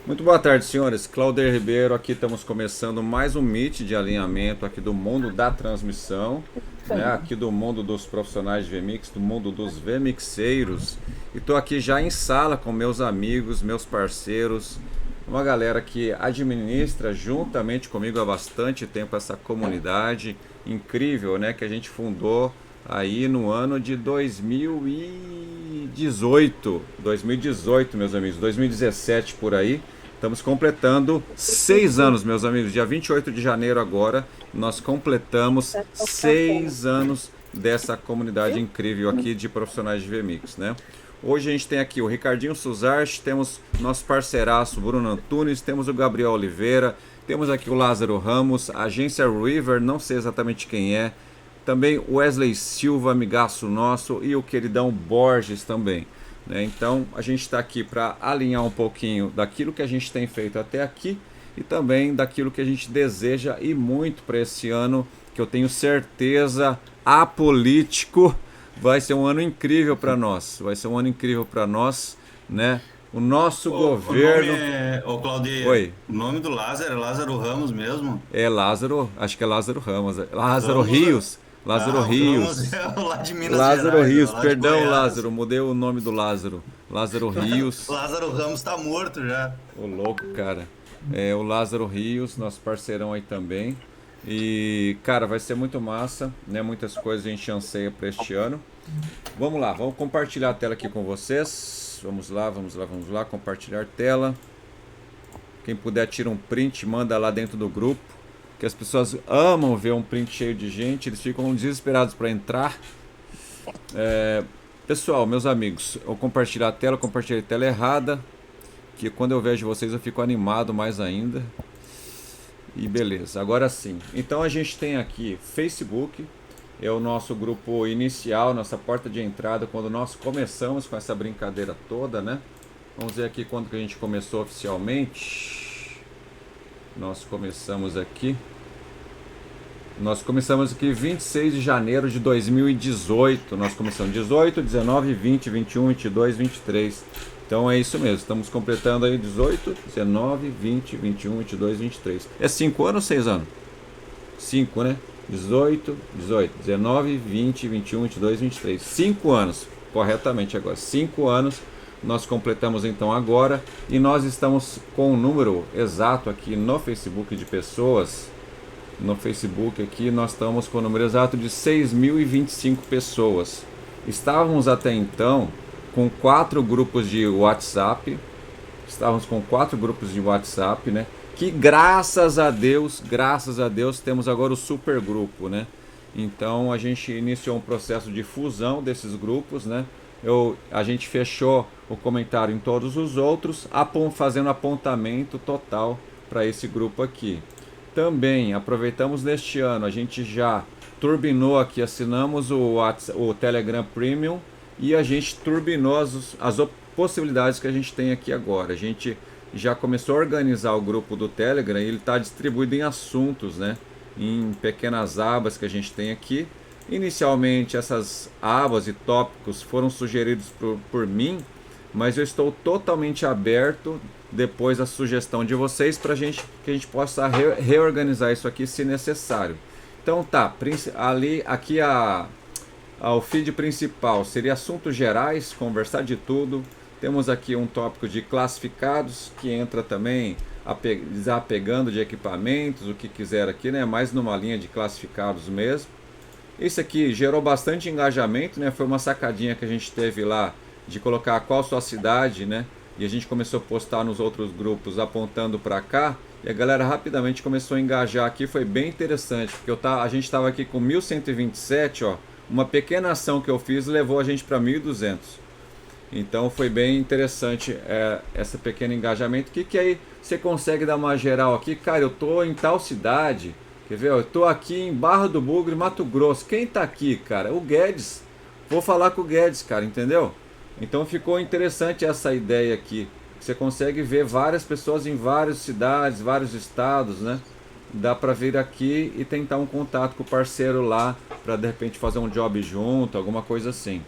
Muito boa tarde, senhores. Clauder Ribeiro, aqui estamos começando mais um Meet de alinhamento aqui do mundo da transmissão, né? Aqui do mundo dos profissionais de VMix, do mundo dos VMixeiros. E estou aqui já em sala com meus amigos, meus parceiros, uma galera que administra juntamente comigo há bastante tempo essa comunidade incrível, né? Que a gente fundou aí no ano de 2018, meus amigos, 2017 por aí. Estamos completando 6 anos, meus amigos. Dia 28 de janeiro agora, nós completamos 6 anos dessa comunidade incrível aqui de profissionais de VMix, né? Hoje a gente tem aqui o Ricardinho Suzarte, temos nosso parceiraço Bruno Antunes, temos o Gabriel Oliveira, temos aqui o Lázaro Ramos, a agência River, não sei exatamente quem é, também o Wesley Silva, amigaço nosso, e o queridão Borges também. Né? Então a gente está aqui para alinhar um pouquinho daquilo que a gente tem feito até aqui e também daquilo que a gente deseja e muito para esse ano, que eu tenho certeza apolítico. Vai ser um ano incrível para nós. Vai ser um ano incrível para nós, né? O nosso O nome governo. é, Claudir, Oi, o nome do Lázaro é Lázaro Ramos mesmo? é Lázaro, acho que é Lázaro Ramos. Lázaro Ramos, Rios. Lázaro o Ramos Rios. é o lá de Minas Lázaro Gerais, é Rios, lá de perdão, Goiás. Lázaro, mudei o nome do Lázaro. Lázaro Rios. Lázaro Ramos tá morto já. Ô louco, cara. É o Lázaro Rios, nosso parceirão aí também. E, cara, vai ser muito massa, né? Muitas coisas a gente anseia para este ano. Vamos lá, vamos compartilhar a tela aqui com vocês. Vamos lá, vamos lá, vamos lá, compartilhar tela. Quem puder tira um print, manda lá dentro do grupo. Que as pessoas amam ver um print cheio de gente, eles ficam desesperados para entrar. Pessoal, meus amigos, eu compartilhei a tela errada. Que quando eu vejo vocês eu fico animado mais ainda. E beleza, agora sim. Então a gente tem aqui Facebook, é o nosso grupo inicial, nossa porta de entrada, quando nós começamos com essa brincadeira toda, né? Vamos ver aqui quando que a gente começou oficialmente. Nós começamos aqui. Nós começamos aqui 26 de janeiro de 2018. Nós começamos 18, 19, 20, 21, 22, 23. Então é isso mesmo. Estamos completando aí 18, 19, 20, 21, 22, 23. É 5 anos ou 6 anos? 5, né? 18, 18, 19, 20, 21, 22, 23. 5 anos, corretamente agora. 5 anos nós completamos então agora. E nós estamos com o número exato aqui no Facebook de pessoas. No Facebook aqui nós estamos com o número exato de 6.025 pessoas. Estávamos até então com 4 grupos de WhatsApp. Estávamos com 4 grupos de WhatsApp, né? Que graças a Deus temos agora o super grupo, né? Então a gente iniciou um processo de fusão desses grupos, né? A gente fechou o comentário em todos os outros, fazendo apontamento total para esse grupo aqui. Também aproveitamos neste ano, a gente já turbinou aqui, assinamos o Telegram Premium e a gente turbinou as possibilidades que a gente tem aqui agora. A gente já começou a organizar o grupo do Telegram e ele está distribuído em assuntos, né? Em pequenas abas que a gente tem aqui. Inicialmente essas abas e tópicos foram sugeridos por mim, mas eu estou totalmente aberto depois da sugestão de vocês para que a gente possa reorganizar isso aqui se necessário. Então tá, aqui o feed principal seria assuntos gerais, conversar de tudo. Temos aqui um tópico de classificados que entra também desapegando de equipamentos, o que quiser aqui, né? Mais numa linha de classificados mesmo. Isso aqui gerou bastante engajamento, né? Foi uma sacadinha que a gente teve lá de colocar qual sua cidade, né? E a gente começou a postar nos outros grupos apontando para cá. E a galera rapidamente começou a engajar aqui, foi bem interessante, porque a gente estava aqui com 1127, ó. Uma pequena ação que eu fiz levou a gente para 1200. Então foi bem interessante esse pequeno engajamento. Que aí você consegue dar uma geral aqui? Cara, eu tô em tal cidade. Quer ver? Eu tô aqui em Barra do Bugre, Mato Grosso. Quem tá aqui, cara? O Guedes. Vou falar com o Guedes, cara, entendeu? Então ficou interessante essa ideia aqui. Você consegue ver várias pessoas em várias cidades, vários estados, né? Dá para vir aqui e tentar um contato com o parceiro lá para de repente fazer um job junto, alguma coisa assim.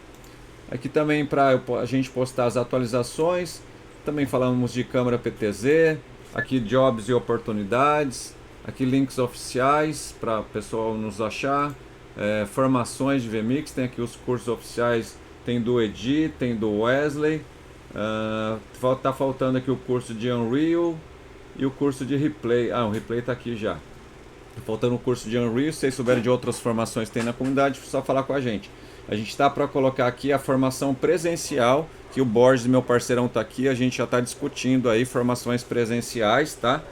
Aqui também para a gente postar as atualizações. Também falamos de câmera PTZ, aqui jobs e oportunidades, aqui links oficiais para o pessoal nos achar, formações de VMix, tem aqui os cursos oficiais, tem do Edi, tem do Wesley, tá faltando aqui o curso de Unreal e o curso de Replay. O Replay está aqui já. Tá faltando o curso de Unreal. Se vocês souberem de outras formações que tem na comunidade, é só falar com a gente. A gente está para colocar aqui a formação presencial, que o Borges, meu parceirão, está aqui. A gente já está discutindo aí formações presenciais, tá?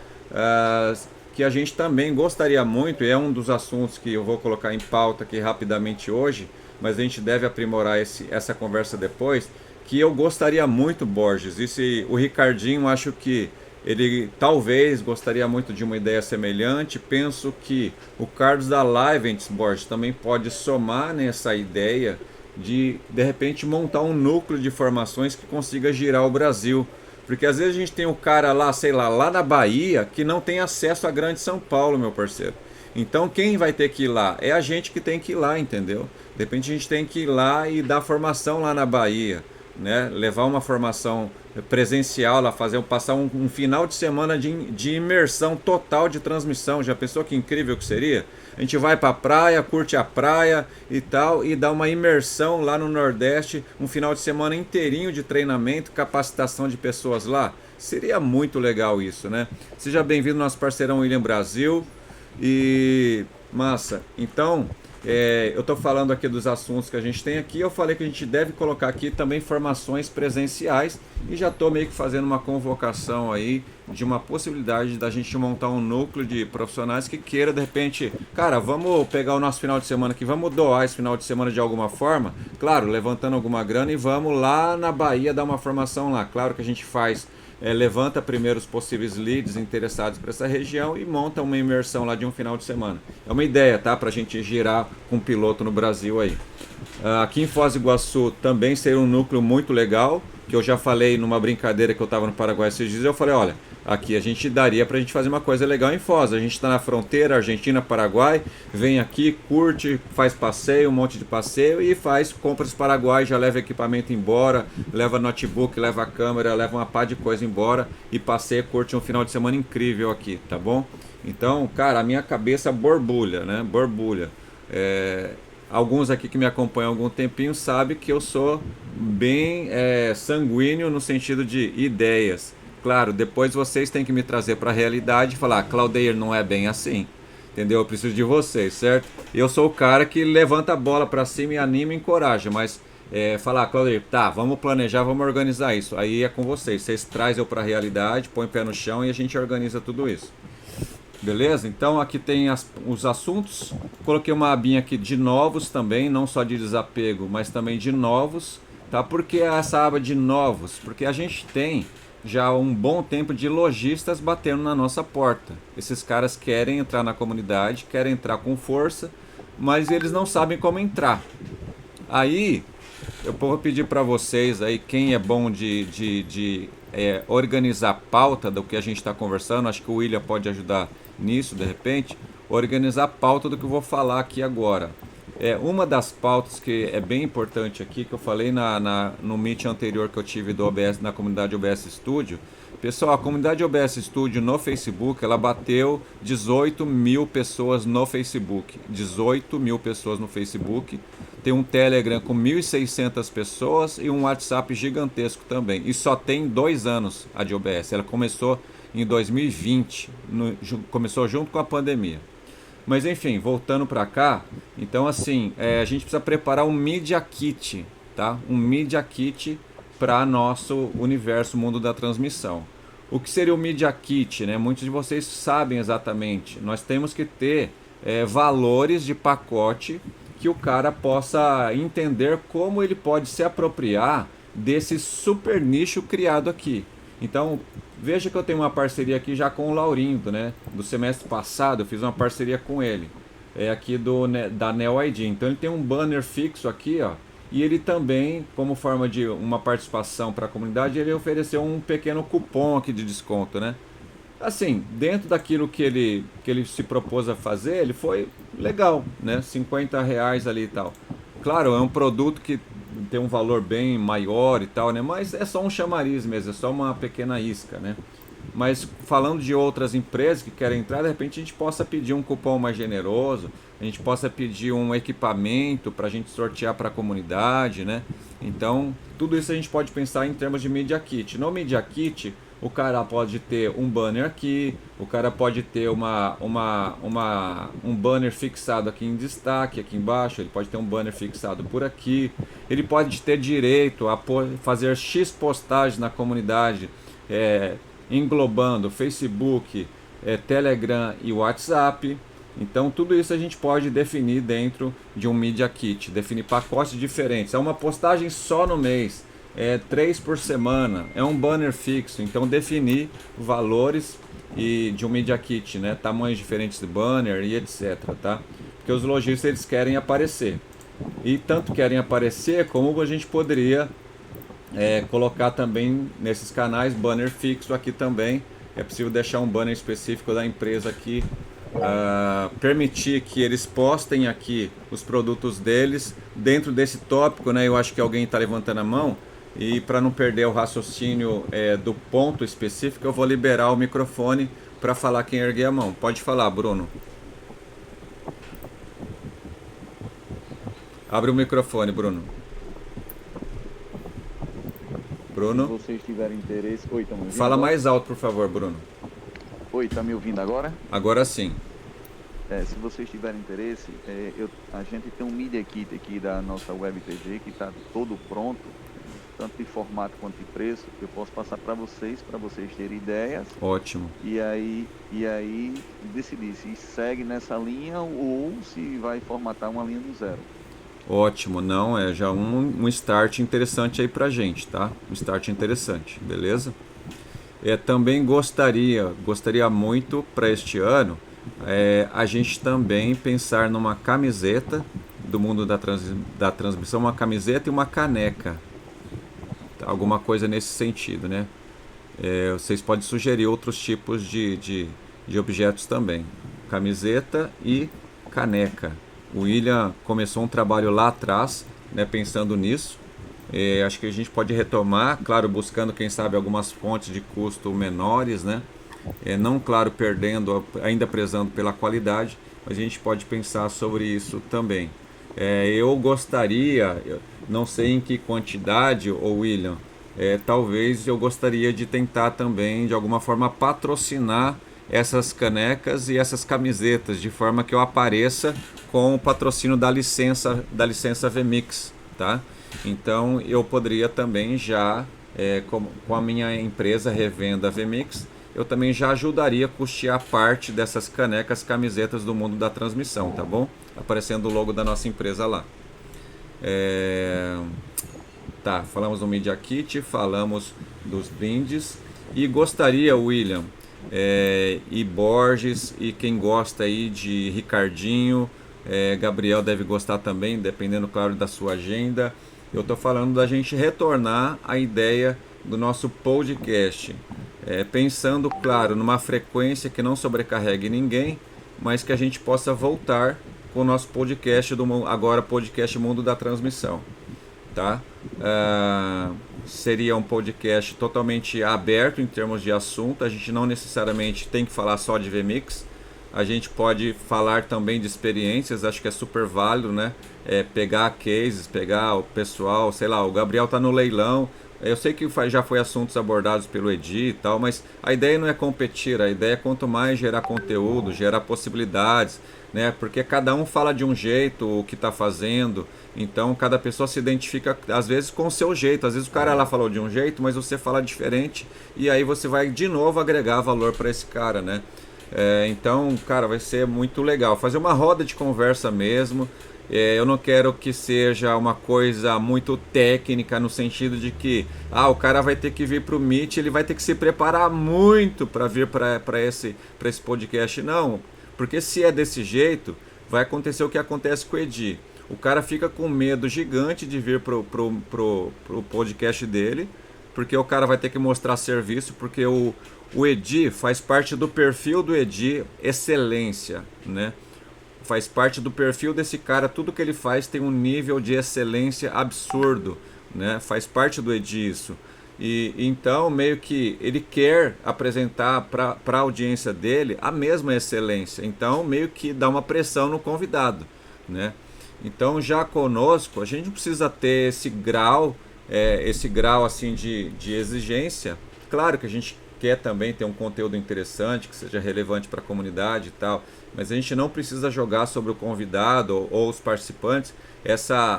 Que a gente também gostaria muito, e é um dos assuntos que eu vou colocar em pauta aqui rapidamente hoje, mas a gente deve aprimorar essa conversa depois, que eu gostaria muito, Borges, e se o Ricardinho, acho que ele talvez gostaria muito de uma ideia semelhante. Penso que o Carlos da Livents, Borges, também pode somar nessa ideia de repente montar um núcleo de formações que consiga girar o Brasil. Porque às vezes a gente tem um cara lá, sei lá na Bahia, que não tem acesso à Grande São Paulo, meu parceiro. Então quem vai ter que ir lá? É a gente que tem que ir lá, entendeu? De repente a gente tem que ir lá e dar formação lá na Bahia, né? Levar uma formação presencial lá, passar um final de semana de imersão total de transmissão. Já pensou que incrível que seria? A gente vai pra praia, curte a praia e tal, e dá uma imersão lá no Nordeste, um final de semana inteirinho de treinamento, capacitação de pessoas lá. Seria muito legal isso, né? Seja bem-vindo, nosso parceirão William Brasil. E massa, então eu estou falando aqui dos assuntos que a gente tem aqui. Eu falei que a gente deve colocar aqui também formações presenciais, e já estou meio que fazendo uma convocação aí de uma possibilidade da gente montar um núcleo de profissionais que queira, de repente, cara, vamos pegar o nosso final de semana aqui, vamos doar esse final de semana de alguma forma, claro, levantando alguma grana, e vamos lá na Bahia dar uma formação lá. Claro que a gente faz, levanta primeiro os possíveis leads interessados para essa região e monta uma imersão lá de um final de semana. É uma ideia, tá? Para a gente girar com um piloto no Brasil aí. Aqui em Foz do Iguaçu também seria um núcleo muito legal, que eu já falei numa brincadeira que eu estava no Paraguai esses dias. Eu falei, olha, aqui a gente daria para a gente fazer uma coisa legal em Foz. A gente está na fronteira Argentina-Paraguai, vem aqui, curte, faz passeio, um monte de passeio, e faz compras Paraguai, já leva equipamento embora, leva notebook, leva câmera, leva uma pá de coisa embora e passeia, curte um final de semana incrível aqui, tá bom? Então, cara, a minha cabeça borbulha, né? Borbulha. Alguns aqui que me acompanham há algum tempinho sabem que eu sou bem sanguíneo no sentido de ideias. Claro, depois vocês têm que me trazer para a realidade e falar, Claudeir, não é bem assim, entendeu? Eu preciso de vocês, certo? Eu sou o cara que levanta a bola para cima e anima e encoraja, mas falar, Claudeir, tá, vamos planejar, vamos organizar isso. Aí é com vocês, vocês trazem eu para a realidade, põem o pé no chão e a gente organiza tudo isso. Beleza? Então aqui tem os assuntos. Coloquei uma abinha aqui de novos também, não só de desapego, mas também de novos, tá? Por que essa aba de novos? Porque a gente tem já um bom tempo de lojistas batendo na nossa porta. Esses caras querem entrar na comunidade, querem entrar com força, mas eles não sabem como entrar. Aí eu vou pedir para vocês aí, quem é bom de organizar a pauta do que a gente está conversando, acho que o William pode ajudar nisso, de repente, organizar a pauta do que eu vou falar aqui agora. Uma das pautas que é bem importante aqui, que eu falei no meet anterior que eu tive do OBS, na comunidade OBS Studio. Pessoal, a comunidade OBS Studio no Facebook, ela bateu 18 mil pessoas no Facebook. 18 mil pessoas no Facebook. Tem um Telegram com 1.600 pessoas e um WhatsApp gigantesco também. E só tem 2 anos a de OBS. Ela começou em 2020, começou junto com a pandemia. Mas enfim, voltando para cá, então assim, a gente precisa preparar um Media Kit, tá? Um Media Kit para nosso universo, mundo da transmissão. O que seria o Media Kit, né? Muitos de vocês sabem exatamente. Nós temos que ter valores de pacote que o cara possa entender como ele pode se apropriar desse super nicho criado aqui. Então, veja que eu tenho uma parceria aqui já com o Laurindo, né? Do semestre passado eu fiz uma parceria com ele, aqui da Neo ID. Então ele tem um banner fixo aqui, ó, e ele também, como forma de uma participação para a comunidade, ele ofereceu um pequeno cupom aqui de desconto, né? Assim, dentro daquilo que ele se propôs a fazer, ele foi legal, né? R$50 ali e tal. Claro, é um produto que ter um valor bem maior e tal, né? Mas é só um chamariz mesmo, é só uma pequena isca, né? Mas falando de outras empresas que querem entrar, de repente a gente possa pedir um cupom mais generoso, a gente possa pedir um equipamento para a gente sortear para a comunidade, né? Então, tudo isso a gente pode pensar em termos de Media Kit. No Media Kit, o cara pode ter um banner aqui, o cara pode ter um banner fixado aqui em destaque, aqui embaixo, ele pode ter um banner fixado por aqui, ele pode ter direito a fazer X postagens na comunidade, englobando Facebook, Telegram e WhatsApp. Então tudo isso a gente pode definir dentro de um Media Kit, definir pacotes diferentes. É uma postagem só no mês, 3 por semana, é um banner fixo. Então definir valores de um Media Kit, né? Tamanhos diferentes de banner e etc. Tá? Porque os lojistas eles querem aparecer. E tanto querem aparecer como a gente poderia colocar também nesses canais banner fixo aqui também. É possível deixar um banner específico da empresa aqui, permitir que eles postem aqui os produtos deles dentro desse tópico, né? Eu acho que alguém está levantando a mão e para não perder o raciocínio do ponto específico, eu vou liberar o microfone para falar quem erguer a mão. Pode falar, Bruno. Abre o microfone, Bruno. Bruno? Se vocês tiverem interesse... Oi, estão me ouvindo? Fala agora? mais alto, por favor, Bruno. Oi, tá me ouvindo agora? Agora sim. Se vocês tiverem interesse, a gente tem um Media Kit aqui da nossa Web TV que está todo pronto, tanto de formato quanto de preço. Eu posso passar para vocês terem ideias. Ótimo. E aí decidir se segue nessa linha ou se vai formatar uma linha do zero. Ótimo, não, é já um start interessante aí pra gente, tá? Um start interessante, beleza? Também gostaria muito para este ano a gente também pensar numa camiseta do mundo da transmissão, uma camiseta e uma caneca, alguma coisa nesse sentido, né? Vocês podem sugerir outros tipos de objetos também, camiseta e caneca. O William começou um trabalho lá atrás, né, pensando nisso. Acho que a gente pode retomar, claro, buscando, quem sabe, algumas fontes de custo menores, né? Não, claro, ainda prezando pela qualidade, mas a gente pode pensar sobre isso também. Eu gostaria, não sei em que quantidade, William, talvez eu gostaria de tentar também, de alguma forma, patrocinar essas canecas e essas camisetas, de forma que eu apareça com o patrocínio da licença VMix, tá? Então eu poderia também já, com a minha empresa Revenda VMix, eu também já ajudaria a custear parte dessas canecas, camisetas do mundo da transmissão, tá bom? Aparecendo o logo da nossa empresa lá. Tá, falamos do Media Kit, falamos dos brindes e gostaria, William, e Borges, e quem gosta aí de Ricardinho, Gabriel deve gostar também, dependendo, claro, da sua agenda. Eu estou falando da gente retornar à ideia do nosso podcast, pensando, claro, numa frequência que não sobrecarregue ninguém, mas que a gente possa voltar com o nosso podcast, agora podcast Mundo da Transmissão, tá? Seria um podcast totalmente aberto em termos de assunto, a gente não necessariamente tem que falar só de VMix, a gente pode falar também de experiências, acho que é super válido, né? Pegar cases, pegar o pessoal, sei lá, o Gabriel tá no leilão, eu sei que já foi assuntos abordados pelo Edi e tal, mas a ideia não é competir, a ideia é quanto mais gerar conteúdo, gerar possibilidades, né? Porque cada um fala de um jeito o que está fazendo, então cada pessoa se identifica às vezes com o seu jeito, às vezes o cara lá falou de um jeito, mas você fala diferente e aí você vai de novo agregar valor para esse cara, né? Então, cara, vai ser muito legal fazer uma roda de conversa mesmo. Eu não quero que seja uma coisa muito técnica, no sentido de que o cara vai ter que vir para o Meet, ele vai ter que se preparar muito para vir para esse podcast. Não, porque se é desse jeito, vai acontecer o que acontece com o Edi. O cara fica com medo gigante de vir pro podcast dele, porque o cara vai ter que mostrar serviço, porque o Edi faz parte do perfil do Edi, excelência, né? faz parte do perfil desse cara, tudo que ele faz tem um nível de excelência absurdo, né? Faz parte do Edi isso. E então meio que ele quer apresentar para a audiência dele a mesma excelência, então meio que dá uma pressão no convidado, né? Então já conosco a gente não precisa ter esse grau assim de exigência. Claro que a gente quer também ter um conteúdo interessante, que seja relevante para a comunidade e tal, mas a gente não precisa jogar sobre o convidado ou os participantes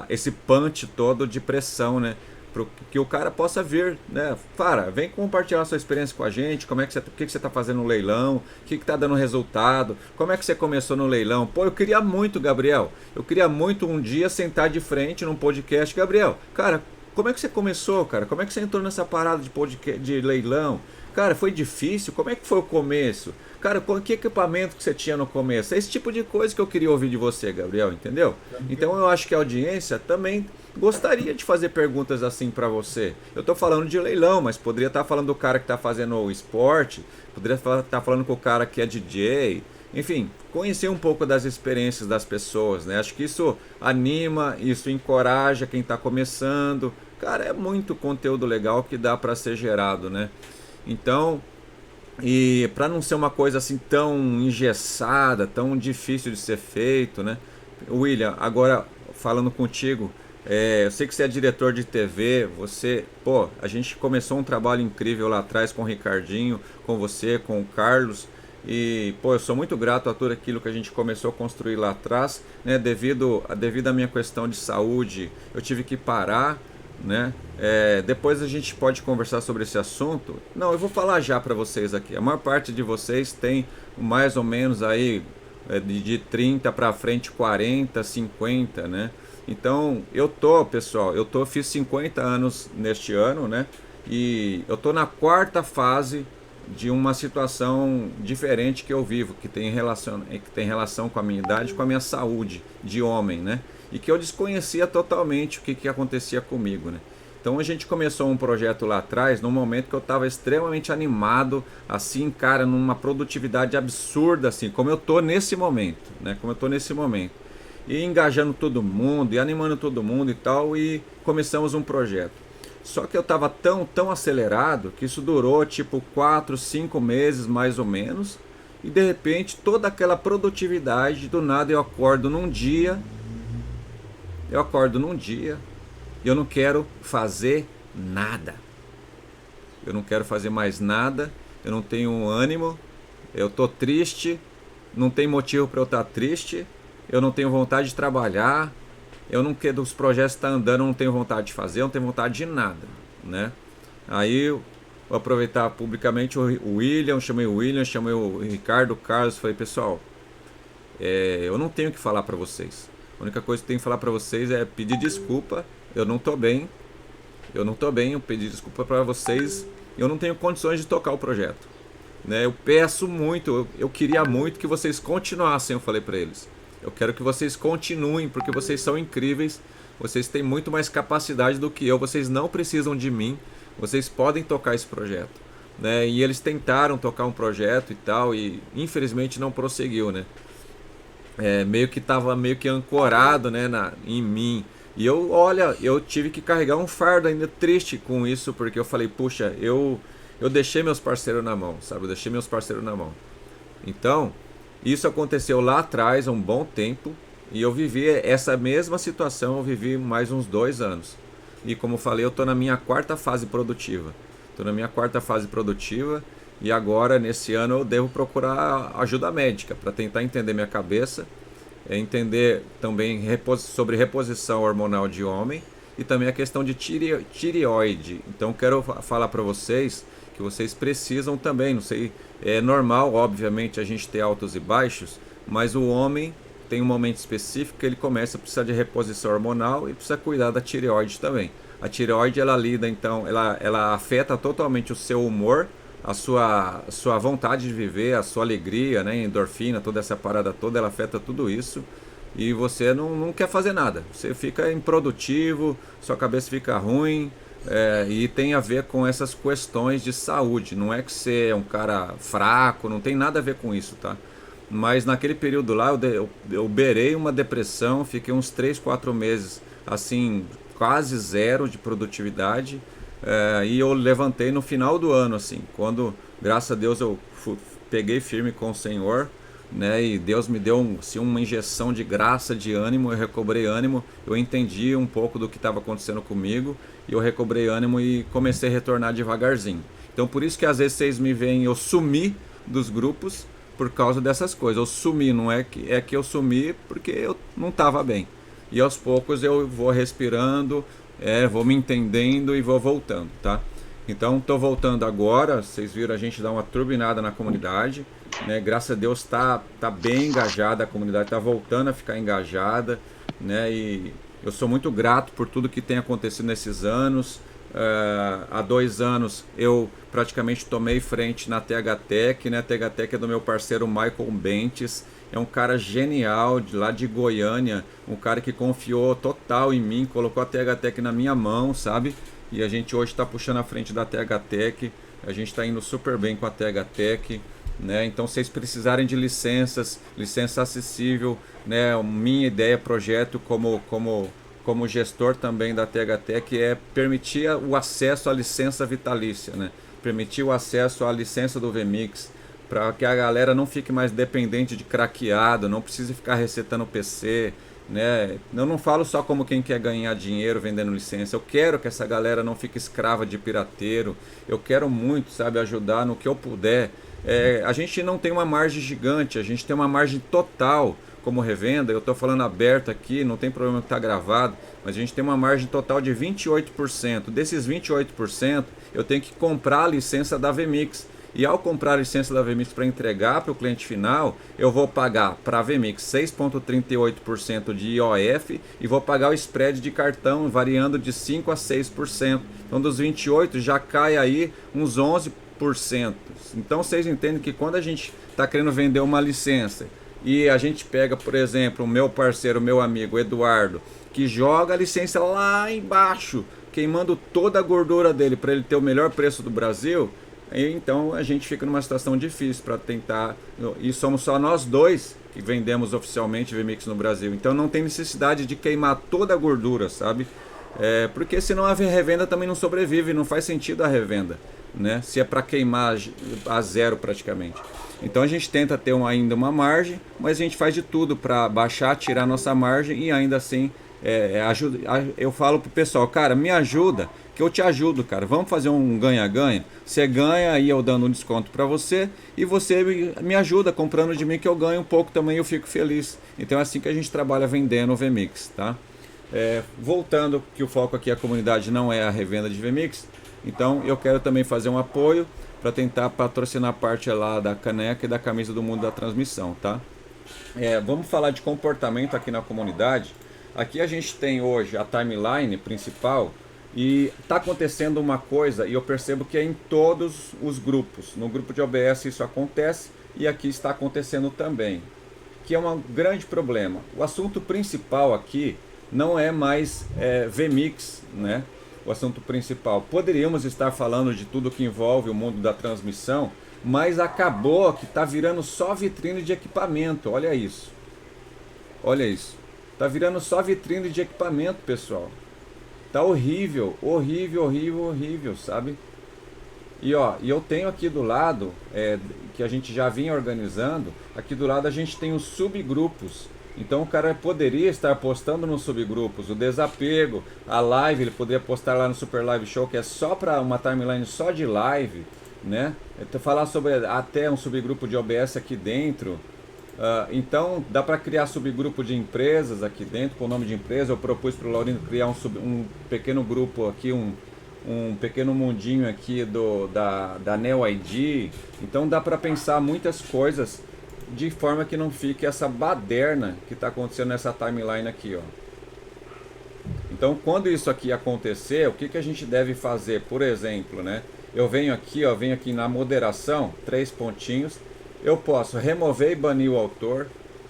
esse punch todo de pressão, né? Para que o cara possa vir, né? Cara, vem compartilhar sua experiência com a gente, o que você está fazendo no leilão, o que está dando resultado, como é que você começou no leilão. Pô, eu queria muito, Gabriel, eu queria muito um dia sentar de frente num podcast. Gabriel, cara, como é que você começou, cara? Como é que você entrou nessa parada de podcast, de leilão? Cara, foi difícil? Como é que foi o começo? Cara, que equipamento que você tinha no começo? É esse tipo de coisa que eu queria ouvir de você, Gabriel, entendeu? Então eu acho que a audiência também gostaria de fazer perguntas assim para você. Eu tô falando de leilão, mas poderia estar falando do cara que tá fazendo o esporte, poderia estar falando com o cara que é DJ, enfim, conhecer um pouco das experiências das pessoas, né? Acho que isso anima, isso encoraja quem tá começando. Cara, é muito conteúdo legal que dá para ser gerado, né? Então, e para não ser uma coisa assim tão engessada, tão difícil de ser feito, né? William, agora falando contigo, eu sei que você é diretor de TV, a gente começou um trabalho incrível lá atrás com o Ricardinho, com você, com o Carlos, e, eu sou muito grato a tudo aquilo que a gente começou a construir lá atrás, né? Devido à minha questão de saúde, eu tive que parar, né? Depois a gente pode conversar sobre esse assunto. Não, eu vou falar já para vocês aqui. A maior parte de vocês tem mais ou menos aí de 30 para frente, 40, 50, né? Então, pessoal, fiz 50 anos neste ano, né? E eu tô na quarta fase de uma situação diferente que eu vivo, que tem relação com a minha idade, com a minha saúde de homem, né? E que eu desconhecia totalmente o que acontecia comigo, né? Então a gente começou um projeto lá atrás, num momento que eu estava extremamente animado, assim, cara, numa produtividade absurda, assim, como eu tô nesse momento, né? Como eu tô nesse momento. E engajando todo mundo, e animando todo mundo e tal, e começamos um projeto. Só que eu estava tão acelerado que isso durou tipo 4, 5 meses mais ou menos, e de repente toda aquela produtividade, do nada eu acordo num dia e eu não quero fazer nada. Eu não quero fazer mais nada, eu não tenho ânimo, eu tô triste, não tem motivo para eu estar triste, eu não tenho vontade de trabalhar, eu não quero, os projetos estão andando, eu não tenho vontade de fazer, eu não tenho vontade de nada, né? Aí eu vou aproveitar publicamente chamei o Ricardo, o Carlos, falei, pessoal, eu não tenho o que falar para vocês. A única coisa que eu tenho que falar para vocês é pedir desculpa, eu não tô bem, eu pedi desculpa para vocês, eu não tenho condições de tocar o projeto, né? Eu peço muito, eu queria muito que vocês continuassem, eu falei para eles. Eu quero que vocês continuem, porque vocês são incríveis, vocês têm muito mais capacidade do que eu, vocês não precisam de mim, vocês podem tocar esse projeto, né? E eles tentaram tocar um projeto e tal, e infelizmente não prosseguiu, né? Meio que estava meio que ancorado, né, em mim. E eu tive que carregar um fardo ainda triste com isso, porque eu falei, puxa, eu deixei meus parceiros na mão, sabe? Eu deixei meus parceiros na mão. Então, isso aconteceu lá atrás, há um bom tempo, e eu vivi essa mesma situação, eu vivi mais uns 2 anos. E como eu falei, eu estou na minha quarta fase produtiva. E agora, nesse ano, eu devo procurar ajuda médica para tentar entender minha cabeça, entender também sobre reposição hormonal de homem e também a questão de tireoide. Então, quero falar para vocês que vocês precisam também, não sei, é normal, obviamente, a gente ter altos e baixos, mas o homem tem um momento específico que ele começa a precisar de reposição hormonal e precisa cuidar da tireoide também. A tireoide, ela lida, então, ela afeta totalmente o seu humor, a sua vontade de viver, a sua alegria, né, endorfina, toda essa parada toda, ela afeta tudo isso. E você não quer fazer nada, você fica improdutivo, sua cabeça fica ruim, e tem a ver com essas questões de saúde. Não é que você é um cara fraco, não tem nada a ver com isso, tá? mas naquele período lá eu beirei uma depressão, fiquei uns 3, 4 meses assim, quase zero de produtividade, e eu levantei no final do ano, assim, quando, graças a Deus, eu peguei firme com o Senhor, né, e Deus me deu assim, uma injeção de graça, de ânimo, eu recobrei ânimo, eu entendi um pouco do que estava acontecendo comigo, e eu recobrei ânimo e comecei a retornar devagarzinho. Então por isso que às vezes vocês me veem, eu sumi dos grupos por causa dessas coisas. Eu sumi, não é que eu sumi porque eu não estava bem. E aos poucos eu vou respirando, vou me entendendo e vou voltando, tá? Então estou voltando agora, vocês viram a gente dar uma turbinada na comunidade, né? Graças a Deus está bem engajada, a comunidade está voltando a ficar engajada, né? E eu sou muito grato por tudo que tem acontecido nesses anos. Há 2 anos eu praticamente tomei frente na TH Tech, né? A TH Tech é do meu parceiro Michael Bentes, é um cara genial lá de Goiânia, um cara que confiou total em mim, colocou a TH Tech na minha mão, sabe? E a gente hoje está puxando a frente da TH Tech, a gente está indo super bem com a TH Tech, né? Então, se vocês precisarem de licença acessível, né? Minha ideia, projeto como gestor também da TH Tech é permitir o acesso à licença vitalícia, né? Permitir o acesso à licença do VMix, para que a galera não fique mais dependente de craqueado, não precise ficar resetando o PC, né? Eu não falo só como quem quer ganhar dinheiro vendendo licença, eu quero que essa galera não fique escrava de pirateiro, eu quero muito, sabe, ajudar no que eu puder. A gente não tem uma margem gigante, a gente tem uma margem total como revenda, eu estou falando aberto aqui, não tem problema que está gravado, mas a gente tem uma margem total de 28%. Desses 28%, eu tenho que comprar a licença da VMix. E ao comprar a licença da VMix para entregar para o cliente final, eu vou pagar para a VMix 6,38% de IOF e vou pagar o spread de cartão variando de 5% a 6%. Então dos 28% já cai aí uns 11%. Então vocês entendem que quando a gente está querendo vender uma licença e a gente pega, por exemplo, o meu parceiro, o meu amigo Eduardo, que joga a licença lá embaixo, queimando toda a gordura dele para ele ter o melhor preço do Brasil, então a gente fica numa situação difícil para tentar, e somos só nós dois que vendemos oficialmente VMix no Brasil, então não tem necessidade de queimar toda a gordura, sabe? Porque senão a revenda também não sobrevive, não faz sentido a revenda, né? Se é para queimar a zero praticamente. Então a gente tenta ter ainda uma margem, mas a gente faz de tudo para baixar, tirar nossa margem e ainda assim eu falo pro pessoal, cara, me ajuda, que eu te ajudo, cara, vamos fazer um ganha-ganha, você ganha aí eu dando um desconto para você e você me ajuda comprando de mim que eu ganho um pouco também, eu fico feliz. Então é assim que a gente trabalha vendendo o VMix, tá? Voltando, que o foco aqui a comunidade não é a revenda de VMix, então eu quero também fazer um apoio para tentar patrocinar a parte lá da caneca e da camisa do Mundo da Transmissão, tá? Vamos falar de comportamento aqui na comunidade. Aqui a gente tem hoje a timeline principal e está acontecendo uma coisa e eu percebo que é em todos os grupos. No grupo de OBS isso acontece e aqui está acontecendo também, que é um grande problema. O assunto principal aqui não é mais VMix, né? O assunto principal. Poderíamos estar falando de tudo que envolve o mundo da transmissão, mas acabou que está virando só vitrine de equipamento. Olha isso. Olha isso. Tá virando só vitrine de equipamento, pessoal. Tá horrível, horrível, horrível, horrível, sabe? E eu tenho aqui do lado, que a gente já vinha organizando, aqui do lado a gente tem os subgrupos. Então o cara poderia estar postando nos subgrupos o desapego, a live, ele poderia postar lá no Super Live Show, que é só para uma timeline só de live, né? Falar sobre até um subgrupo de OBS aqui dentro. Então dá para criar subgrupo de empresas aqui dentro com o nome de empresa. Eu propus para o Laurindo criar um pequeno grupo aqui, um pequeno mundinho aqui da Neo ID. Então dá para pensar muitas coisas de forma que não fique essa baderna que está acontecendo nessa timeline aqui, ó. Então quando isso aqui acontecer, o que a gente deve fazer? Por exemplo, né? Eu venho aqui na moderação, 3 pontinhos. Eu posso remover e banir o autor.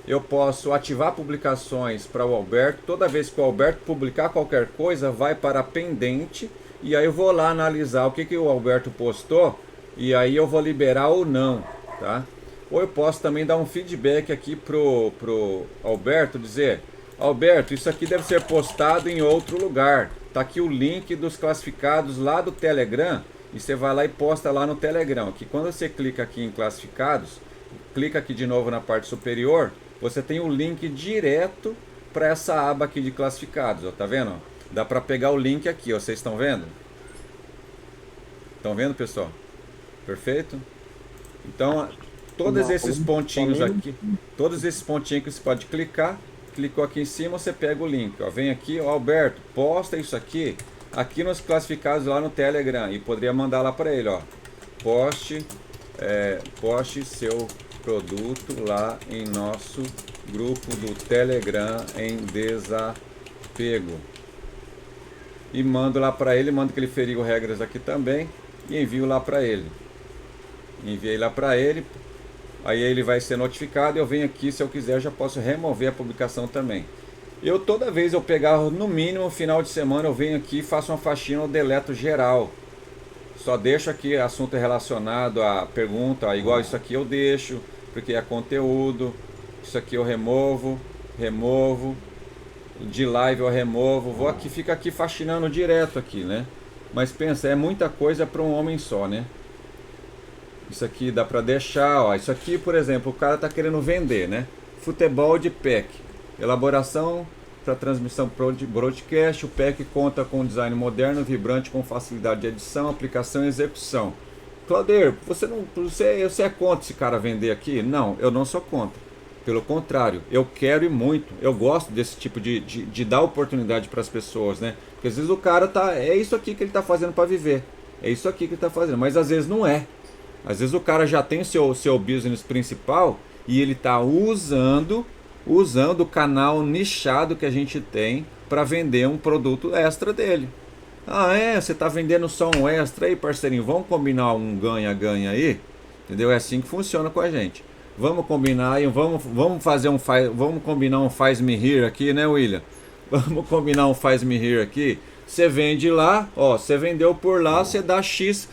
Eu posso ativar publicações para o Alberto. Toda vez que o Alberto publicar qualquer coisa, vai para pendente. E aí eu vou lá analisar o que o Alberto postou. E aí eu vou liberar ou não, tá? ou eu posso também dar um feedback aqui pro Alberto, dizer: Alberto, isso aqui deve ser postado em outro lugar. Tá aqui o link dos classificados lá do Telegram, e você vai lá e posta lá no Telegram. Que quando você clica aqui em classificados, clica aqui de novo na parte superior, você tem o link direto para essa aba aqui de classificados, ó, tá vendo? Dá para pegar o link aqui, ó, vocês estão vendo? Estão vendo, pessoal? Perfeito? Então, todos esses pontinhos aqui, todos esses pontinhos que você pode clicar, clicou aqui em cima, você pega o link, ó, vem aqui, ó, Alberto, posta isso aqui nos classificados lá no Telegram, e poderia mandar lá para ele, ó, poste seu produto lá em nosso grupo do Telegram em desapego, e mando lá para ele, mando que ele feriu regras aqui também, e envio lá para ele. Enviei lá para ele, aí ele vai ser notificado, eu venho aqui, se eu quiser já posso remover a publicação também. Toda vez eu pegar, no mínimo, final de semana, eu venho aqui, faço uma faxina, eu deleto geral. Só deixo aqui assunto relacionado à pergunta, igual isso aqui eu deixo, porque é conteúdo. Isso aqui eu removo, de live eu removo, vou aqui, fica aqui faxinando direto aqui, né? Mas pensa, é muita coisa para um homem só, né? Isso aqui dá para deixar, ó. Isso aqui, por exemplo, o cara tá querendo vender, né? Futebol de PEC. Elaboração para transmissão broadcast. O PEC conta com design moderno, vibrante, com facilidade de edição, aplicação e execução. Claudir, você é contra esse cara vender aqui? Não, eu não sou contra. Pelo contrário, eu quero e muito. Eu gosto desse tipo de dar oportunidade para as pessoas, né? Porque às vezes o cara é isso aqui que ele tá fazendo para viver. É isso aqui que ele tá fazendo, mas às vezes não é. Às vezes o cara já tem o seu business principal e ele está usando o canal nichado que a gente tem para vender um produto extra dele. Ah, você está vendendo só um extra aí, parceirinho? Vamos combinar um ganha-ganha aí? Entendeu? É assim que funciona com a gente. Vamos combinar aí, vamos combinar um faz-me rir aqui, né, William? Vamos combinar um faz-me rir aqui. Você vende lá, ó, você vendeu por lá, você dá X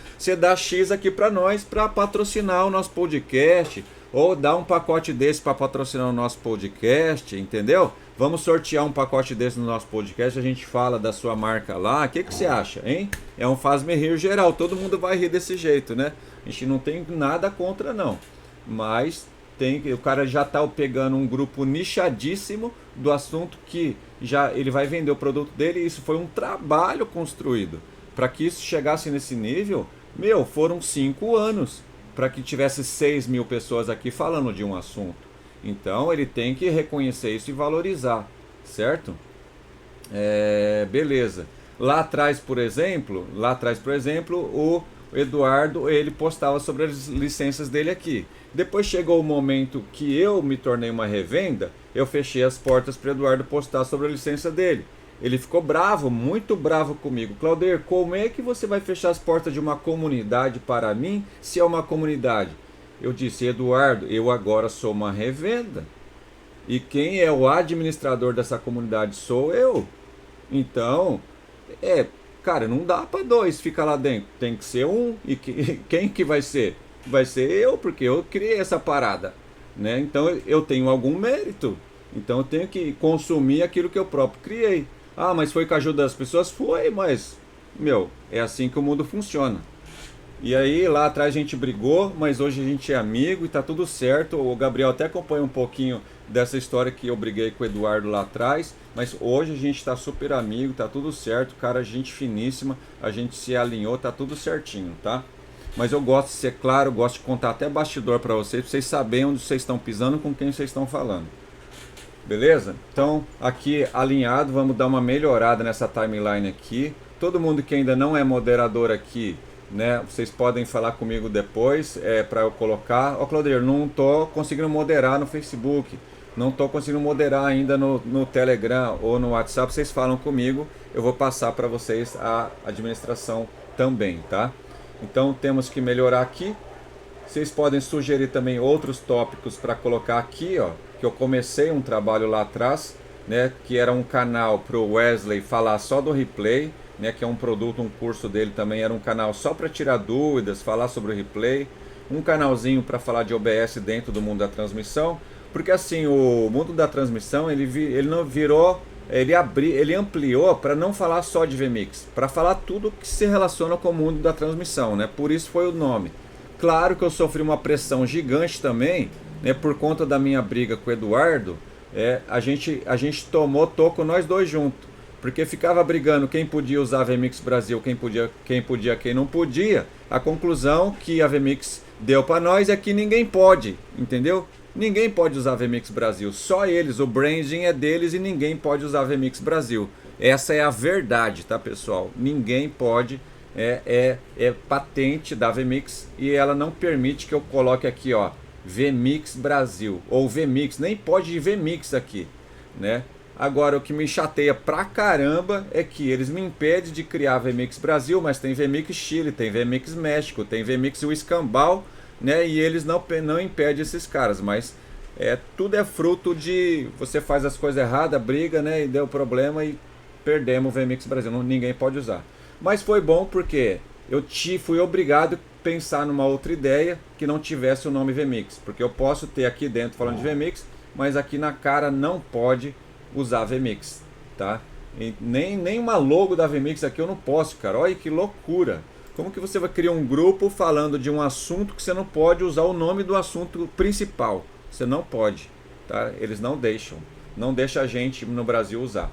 aqui para nós para patrocinar o nosso podcast, ou dá um pacote desse para patrocinar o nosso podcast, entendeu? Vamos sortear um pacote desse no nosso podcast, a gente fala da sua marca lá. O que você acha, hein? É um faz-me rir geral, todo mundo vai rir desse jeito, né? A gente não tem nada contra não, mas o cara já tá pegando um grupo nichadíssimo do assunto que já ele vai vender o produto dele, e isso foi um trabalho construído. Para que isso chegasse nesse nível, foram 5 anos para que tivesse 6 mil pessoas aqui falando de um assunto. Então ele tem que reconhecer isso e valorizar, certo? Beleza. Lá atrás, por exemplo, o Eduardo, ele postava sobre as licenças dele aqui. Depois chegou o momento que eu me tornei uma revenda, eu fechei as portas para o Eduardo postar sobre a licença dele. Ele ficou bravo, muito bravo comigo. Claudir, como é que você vai fechar as portas de uma comunidade para mim, se é uma comunidade? Eu disse: Eduardo, eu agora sou uma revenda. E quem é o administrador dessa comunidade sou eu. Então, cara, não dá para 2 ficar lá dentro. Tem que ser um. E quem que vai ser? Vai ser eu, porque eu criei essa parada, né? Então eu tenho algum mérito. Então eu tenho que consumir aquilo que eu próprio criei. Ah, mas foi com a ajuda das pessoas? Foi, mas, é assim que o mundo funciona. E aí, lá atrás a gente brigou, mas hoje a gente é amigo e tá tudo certo. O Gabriel até acompanha um pouquinho dessa história que eu briguei com o Eduardo lá atrás, mas hoje a gente tá super amigo, tá tudo certo, cara, gente finíssima, a gente se alinhou, tá tudo certinho, tá? Mas eu gosto de ser claro, gosto de contar até bastidor para vocês saberem onde vocês estão pisando, com quem vocês estão falando. Beleza? Então, aqui alinhado, vamos dar uma melhorada nessa timeline aqui. Todo mundo que ainda não é moderador aqui, né? Vocês podem falar comigo depois, para eu colocar. Ó, Claudir, não tô conseguindo moderar no Facebook, não tô conseguindo moderar ainda no Telegram ou no WhatsApp. Vocês falam comigo, eu vou passar para vocês a administração também, tá? Então temos que melhorar aqui. Vocês podem sugerir também outros tópicos para colocar aqui, ó, que eu comecei um trabalho lá atrás, né, que era um canal para o Wesley falar só do replay, né, que é um produto, um curso dele também, era um canal só para tirar dúvidas, falar sobre o replay. um canalzinho para falar de OBS dentro do mundo da transmissão, porque assim, o mundo da transmissão, ele não virou, ele ampliou para não falar só de VMix, para falar tudo que se relaciona com o mundo da transmissão, né? Por isso foi o nome. Claro que eu sofri uma pressão gigante também, né, por conta da minha briga com o Eduardo. A gente tomou toco nós dois juntos, porque ficava brigando quem podia usar a VMix Brasil, quem não podia. A conclusão que a VMix deu para nós é que ninguém pode, entendeu? Ninguém pode usar a VMix Brasil, só eles, o branding é deles e ninguém pode usar a VMix Brasil. Essa é a verdade, tá, pessoal? Ninguém pode, é patente da VMix e ela não permite que eu coloque aqui, ó, VMix Brasil, ou VMix, nem pode ir VMix aqui, né? Agora, o que me chateia pra caramba é que eles me impedem de criar VMix Brasil, mas tem VMix Chile, tem VMix México, tem VMix Escambau, né? E eles não impedem esses caras, mas tudo é fruto de você faz as coisas erradas, briga, né? E deu problema e perdemos o VMix Brasil, ninguém pode usar. Mas foi bom porque eu fui obrigado a pensar numa outra ideia que não tivesse o nome VMix, porque eu posso ter aqui dentro falando de VMix, mas aqui na cara não pode usar VMix, tá? E nem uma logo da VMix aqui eu não posso, cara. Olha que loucura. Como que você vai criar um grupo falando de um assunto que você não pode usar o nome do assunto principal? Você não pode, tá? Eles não deixam. Não deixa a gente no Brasil usar.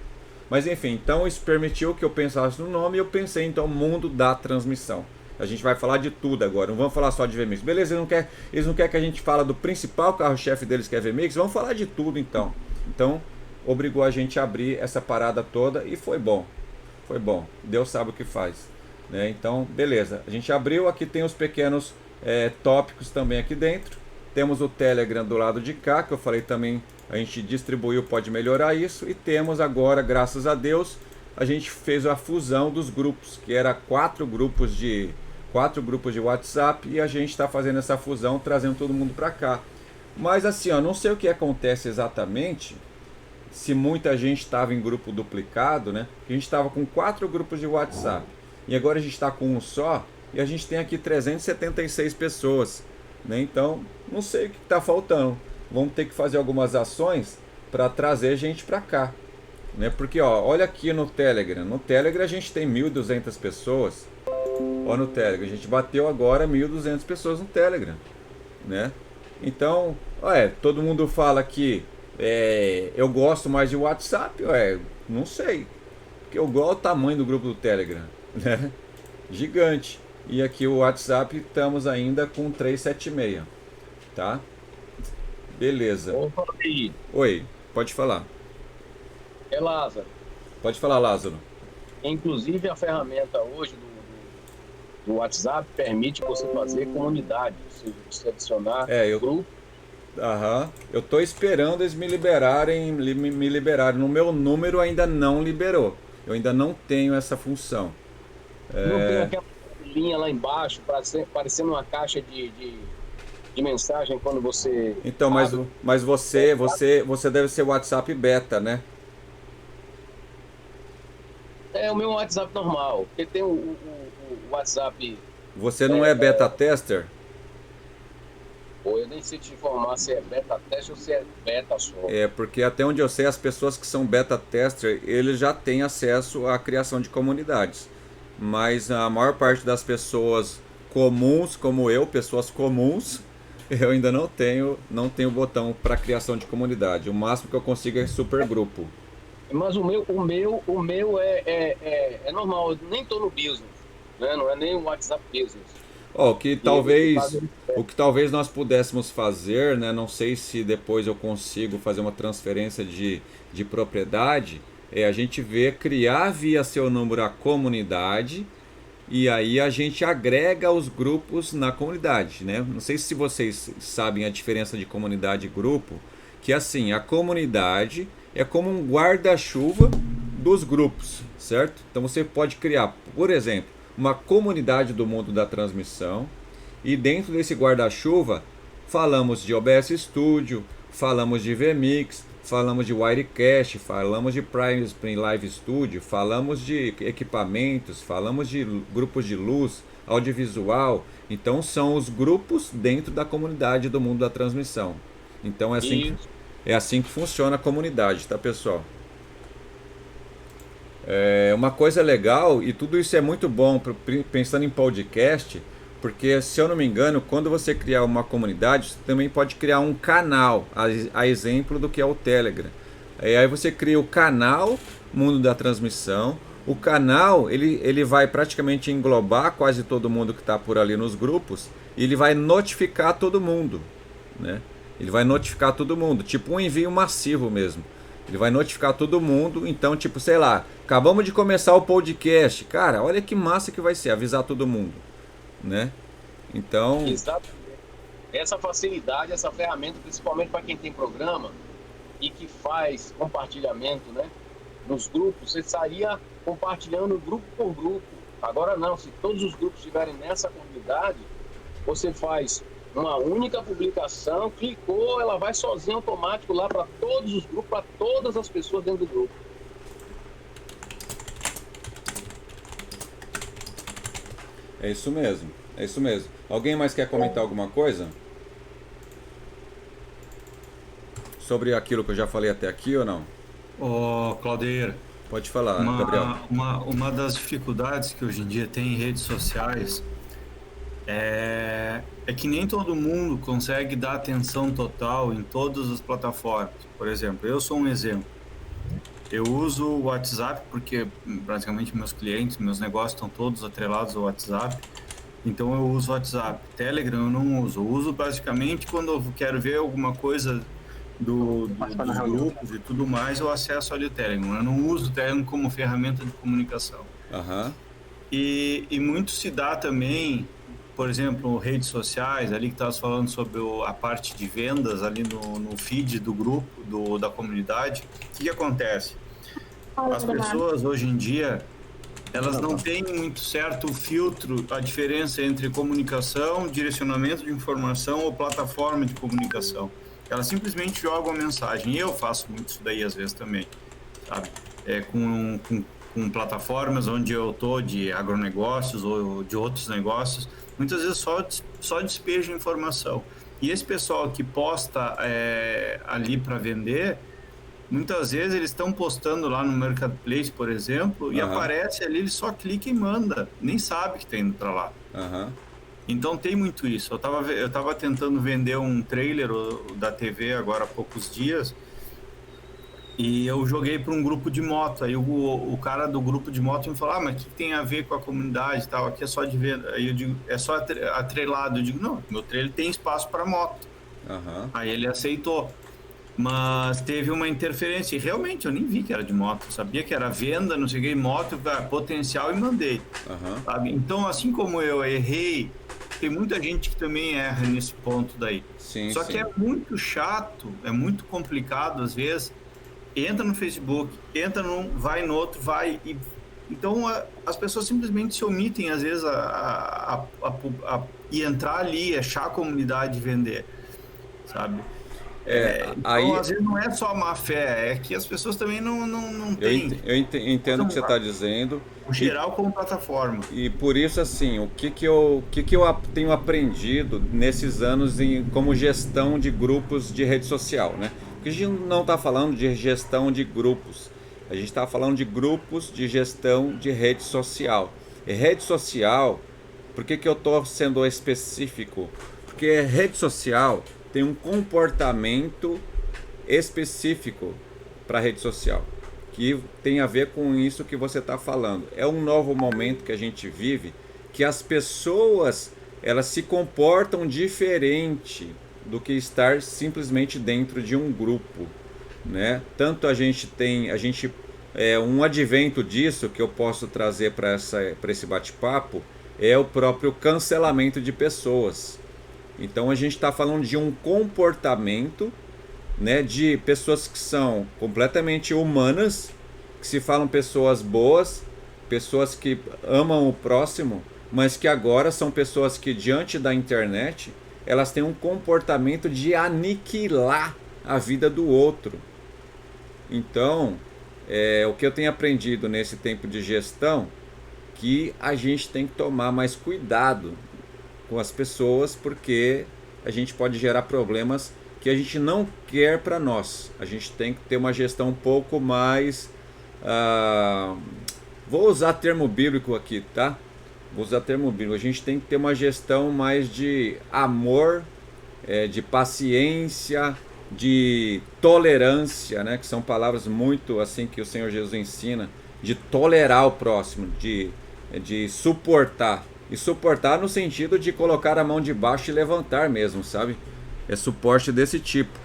Mas enfim, então isso permitiu que eu pensasse no nome e eu pensei então mundo da transmissão. A gente vai falar de tudo agora, não vamos falar só de VMix. Beleza, eles não querem que a gente fale do principal carro-chefe deles que é VMix, vamos falar de tudo então. Então, obrigou a gente a abrir essa parada toda e foi bom. Foi bom. Deus sabe o que faz, né? Então, beleza. A gente abriu, aqui tem os pequenos tópicos também aqui dentro. Temos o Telegram do lado de cá, que eu falei também, a gente distribuiu, pode melhorar isso. E temos agora, graças a Deus, a gente fez a fusão dos grupos, que era 4 grupos de WhatsApp, e a gente está fazendo essa fusão, trazendo todo mundo para cá. Mas assim, ó, não sei o que acontece exatamente, se muita gente estava em grupo duplicado, né? A gente estava com 4 grupos de WhatsApp e agora a gente está com um só e a gente tem aqui 376 pessoas, né? Então, não sei o que está faltando. Vamos ter que fazer algumas ações para trazer gente para cá, né? Porque, ó, olha aqui no Telegram. No Telegram a gente tem 1.200 pessoas. Ó, no Telegram a gente bateu agora 1.200 pessoas no Telegram, né? Então, todo mundo fala que eu gosto mais de WhatsApp, não sei, porque eu gosto do tamanho do grupo do Telegram, né? Gigante. E aqui o WhatsApp estamos ainda com 376, tá? Beleza. Oi, pode falar. É Lázaro. Pode falar, Lázaro. Inclusive a ferramenta hoje do WhatsApp permite você fazer comunidade, ou seja, você adicionar grupo. Aham. Eu tô esperando eles me liberarem. No meu número ainda não liberou. Eu ainda não tenho essa função. Não tem aquela linha lá embaixo, parecendo uma caixa de mensagem quando você... Então, mas você deve ser WhatsApp beta, né? É o meu WhatsApp normal, porque tem o WhatsApp... Você não é beta tester? Pô, eu nem sei te informar se é beta teste ou se é beta só. Porque até onde eu sei, as pessoas que são beta tester, eles já têm acesso à criação de comunidades. Mas a maior parte das pessoas comuns, como eu, pessoas comuns, eu ainda não tenho botão para criação de comunidade. O máximo que eu consigo é super grupo. Mas o meu é normal, eu nem tô no business, né? Não é nem o WhatsApp business. O que talvez nós pudéssemos fazer, né? Não sei se depois eu consigo fazer uma transferência de propriedade, a gente criar via seu número a comunidade e aí a gente agrega os grupos na comunidade, né? Não sei se vocês sabem a diferença de comunidade e grupo, que assim, a comunidade é como um guarda-chuva dos grupos, certo? Então você pode criar, por exemplo, uma comunidade do mundo da transmissão e dentro desse guarda-chuva falamos de OBS Studio, falamos de VMix, falamos de Wirecast, falamos de Prime Live Studio, falamos de equipamentos, falamos de grupos de luz, audiovisual. Então são os grupos dentro da comunidade do mundo da transmissão. Então é assim que funciona a comunidade, tá, pessoal? Uma coisa legal, e tudo isso é muito bom pensando em podcast, porque, se eu não me engano, quando você criar uma comunidade, você também pode criar um canal, a exemplo do que é o Telegram. Aí você cria o canal Mundo da Transmissão. O canal ele vai praticamente englobar quase todo mundo que está por ali nos grupos, e ele vai notificar todo mundo, né? Ele vai notificar todo mundo, tipo um envio massivo mesmo. Ele vai notificar todo mundo. Então, tipo, sei lá, acabamos de começar o podcast. Cara, olha que massa que vai ser avisar todo mundo, né? Então... Exatamente. Essa facilidade, essa ferramenta, principalmente para quem tem programa e que faz compartilhamento, né, nos grupos, você estaria compartilhando grupo por grupo. Agora não, se todos os grupos estiverem nessa comunidade, você faz uma única publicação, clicou, ela vai sozinha automático lá para todos os grupos, para todas as pessoas dentro do grupo. É isso mesmo, é isso mesmo. Alguém mais quer comentar alguma coisa sobre aquilo que eu já falei até aqui ou não? Ô, Claudeira, pode falar, Gabriel. Uma das dificuldades que hoje em dia tem em redes sociais é que nem todo mundo consegue dar atenção total em todas as plataformas. Por exemplo, eu sou um exemplo. Eu uso o WhatsApp porque praticamente meus clientes, meus negócios estão todos atrelados ao WhatsApp. Então eu uso o WhatsApp. Telegram eu não uso. Eu uso basicamente quando eu quero ver alguma coisa dos grupos e tudo mais, eu acesso ali o Telegram. Eu não uso o Telegram como ferramenta de comunicação. Uhum. E muito se dá também, por exemplo, redes sociais, ali que estavas falando sobre a parte de vendas ali no feed do grupo, da comunidade. O que acontece? As pessoas hoje em dia, elas não têm muito certo o filtro, a diferença entre comunicação, direcionamento de informação ou plataforma de comunicação. Elas simplesmente jogam a mensagem. E eu faço muito isso daí às vezes também, sabe? Com plataformas onde eu estou de agronegócios ou de outros negócios, muitas vezes só despejo informação. E esse pessoal que posta ali para vender, muitas vezes eles estão postando lá no Marketplace, por exemplo, e aparece ali, ele só clica e manda, nem sabe que está indo para lá. Então tem muito isso. Eu tava tentando vender um trailer da TV agora há poucos dias, e eu joguei para um grupo de moto. Aí o cara do grupo de moto me falou: mas o que tem a ver com a comunidade e tal? Aqui é só de venda. Aí eu digo: é só atrelado. Eu digo: não, meu trailer tem espaço para moto. Aí ele aceitou. Mas teve uma interferência, e realmente eu nem vi que era de moto. Eu sabia que era venda, não sei o que, moto, potencial, e mandei. Sabe? Então, assim como eu errei, tem muita gente que também erra nesse ponto daí. Só que é muito chato, é muito complicado às vezes. Entra no Facebook, entra num, vai no outro, vai. Então as pessoas simplesmente se omitem às vezes e entrar ali, achar a comunidade e vender, sabe? Então, às vezes não é só má fé, é que as pessoas também não têm. Eu entendo o que você está dizendo. O geral como plataforma. E por isso, assim, o que eu tenho aprendido nesses anos como gestão de grupos de rede social, né? Porque a gente não está falando de gestão de grupos, a gente está falando de grupos de gestão de rede social. E rede social, por que eu estou sendo específico? Porque rede social tem um comportamento específico para a rede social, que tem a ver com isso que você está falando. É um novo momento que a gente vive, que as pessoas elas se comportam diferente do que estar simplesmente dentro de um grupo, né? Tanto a gente tem um advento disso que eu posso trazer para esse bate-papo é o próprio cancelamento de pessoas. Então a gente está falando de um comportamento, né, de pessoas que são completamente humanas, que se falam pessoas boas, pessoas que amam o próximo, mas que agora são pessoas que diante da internet elas têm um comportamento de aniquilar a vida do outro. Então o que eu tenho aprendido nesse tempo de gestão que a gente tem que tomar mais cuidado com as pessoas, porque a gente pode gerar problemas que a gente não quer para nós. A gente tem que ter uma gestão um pouco mais... vou usar termo bíblico aqui, tá? Vou usar termo bíblico. A gente tem que ter uma gestão mais de amor, de paciência, de tolerância, né? Que são palavras muito assim que o Senhor Jesus ensina, de tolerar o próximo, de suportar. E suportar no sentido de colocar a mão debaixo e levantar mesmo, sabe? É suporte desse tipo.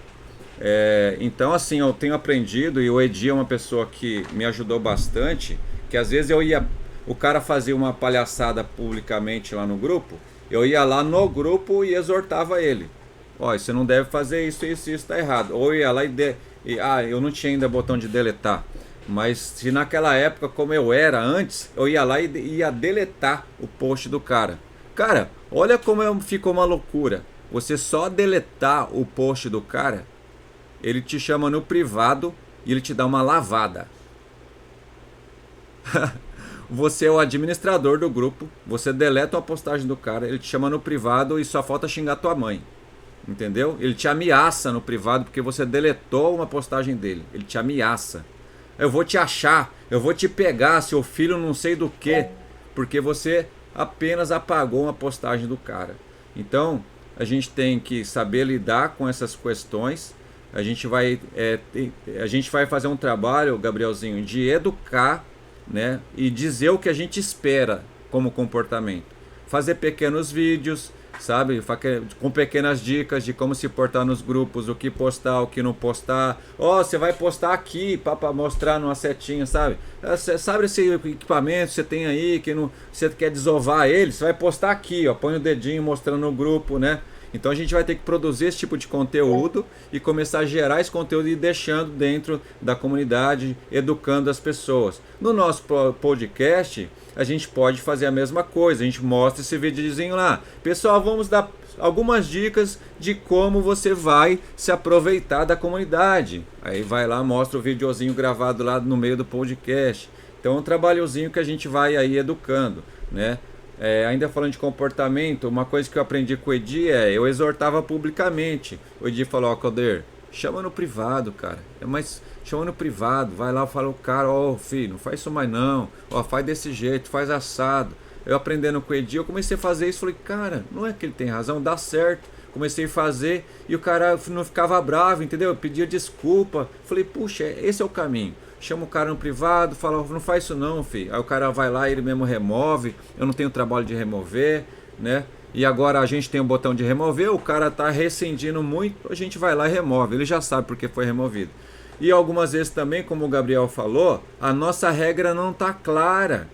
Então assim, eu tenho aprendido, e o Edi é uma pessoa que me ajudou bastante, que às vezes o cara fazia uma palhaçada publicamente lá no grupo, eu ia lá no grupo e exortava ele. Ó, você não deve fazer isso, isso tá errado. Ou eu ia lá eu não tinha ainda botão de deletar. Mas se naquela época, como eu era antes, eu ia lá e ia deletar o post do cara. Cara, olha como ficou uma loucura. Você só deletar o post do cara, ele te chama no privado e ele te dá uma lavada. Você é o administrador do grupo, você deleta uma postagem do cara, ele te chama no privado e só falta xingar tua mãe. Entendeu? Ele te ameaça no privado porque você deletou uma postagem dele. Ele te ameaça. Eu vou te achar, eu vou te pegar, seu filho não sei do que, porque você apenas apagou uma postagem do cara. Então, a gente tem que saber lidar com essas questões. A gente vai fazer um trabalho, Gabrielzinho, de educar, né, e dizer o que a gente espera como comportamento. Fazer pequenos vídeos, sabe, com pequenas dicas de como se portar nos grupos, o que postar, o que não postar. Você vai postar aqui para mostrar numa setinha, sabe? Sabe esse equipamento que você tem aí, que você quer desovar ele, você vai postar aqui, põe o dedinho mostrando no grupo, né? Então a gente vai ter que produzir esse tipo de conteúdo e começar a gerar esse conteúdo e deixando dentro da comunidade, educando as pessoas. No nosso podcast, a gente pode fazer a mesma coisa. A gente mostra esse videozinho lá. Pessoal, vamos dar algumas dicas de como você vai se aproveitar da comunidade. Aí vai lá, mostra o videozinho gravado lá no meio do podcast. Então é um trabalhozinho que a gente vai aí educando, né? Ainda falando de comportamento, uma coisa que eu aprendi com o Edi eu exortava publicamente. O Edi falou, Calder, chama no privado, cara. Mas chama no privado, vai lá, fala o cara, filho, não faz isso mais não. Faz desse jeito, faz assado. Eu aprendendo com o Edi, eu comecei a fazer isso, falei, cara, não é que ele tem razão, dá certo. Comecei a fazer e o cara não ficava bravo, entendeu? Eu pedia desculpa. Falei, puxa, esse é o caminho. Chama o cara no privado, fala, não faz isso não, filho. Aí o cara vai lá e ele mesmo remove. Eu não tenho trabalho de remover, né? E agora a gente tem um botão de remover, o cara tá rescindindo muito, a gente vai lá e remove. Ele já sabe porque foi removido. E algumas vezes também, como o Gabriel falou, a nossa regra não tá clara.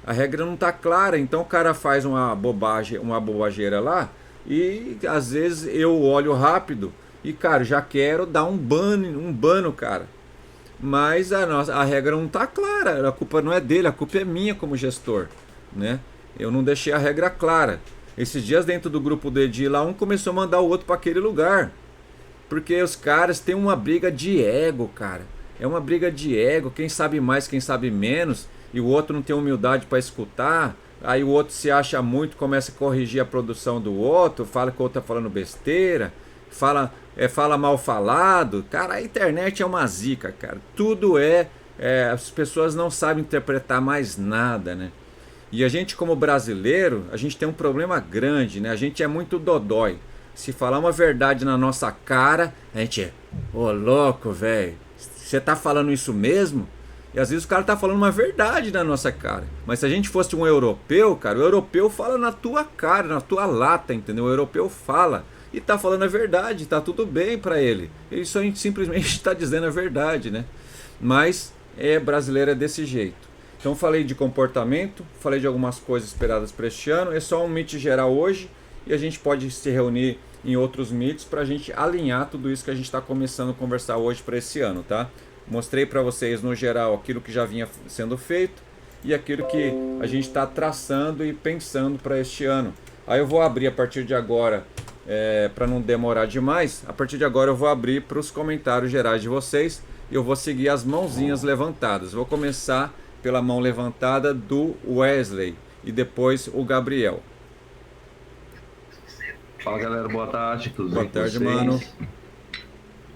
A regra não tá clara, então o cara faz uma bobageira lá e às vezes eu olho rápido e, cara, já quero dar um bano, cara. Mas a regra não está clara, a culpa não é dele, a culpa é minha como gestor, né? Eu não deixei a regra clara. Esses dias dentro do grupo do Edi lá, um começou a mandar o outro para aquele lugar. Porque os caras têm uma briga de ego, cara. É uma briga de ego, quem sabe mais, quem sabe menos, e o outro não tem humildade para escutar. Aí o outro se acha muito, começa a corrigir a produção do outro, fala que o outro tá falando besteira, fala mal falado. Cara, a internet é uma zica, cara. Tudo as pessoas não sabem interpretar mais nada, né? E a gente, como brasileiro, a gente tem um problema grande, né? A gente é muito dodói. Se falar uma verdade na nossa cara, a gente é, louco, velho, você tá falando isso mesmo? E às vezes o cara tá falando uma verdade na nossa cara. Mas se a gente fosse um europeu, cara, o europeu fala na tua cara, na tua lata, entendeu? O europeu fala e tá falando a verdade, tá tudo bem pra ele. Ele só simplesmente tá dizendo a verdade, né? Mas brasileiro é desse jeito. Então falei de comportamento, falei de algumas coisas esperadas para este ano. É só um meet geral hoje e a gente pode se reunir em outros meets para a gente alinhar tudo isso que a gente está começando a conversar hoje para esse ano, tá? Mostrei para vocês no geral aquilo que já vinha sendo feito e aquilo que a gente está traçando e pensando para este ano. Aí eu vou abrir a partir de agora, para não demorar demais, a partir de agora eu vou abrir para os comentários gerais de vocês e eu vou seguir as mãozinhas levantadas. Vou começar pela mão levantada do Wesley e depois o Gabriel. Fala galera, boa tarde, tudo Boa bem com tarde, vocês? mano.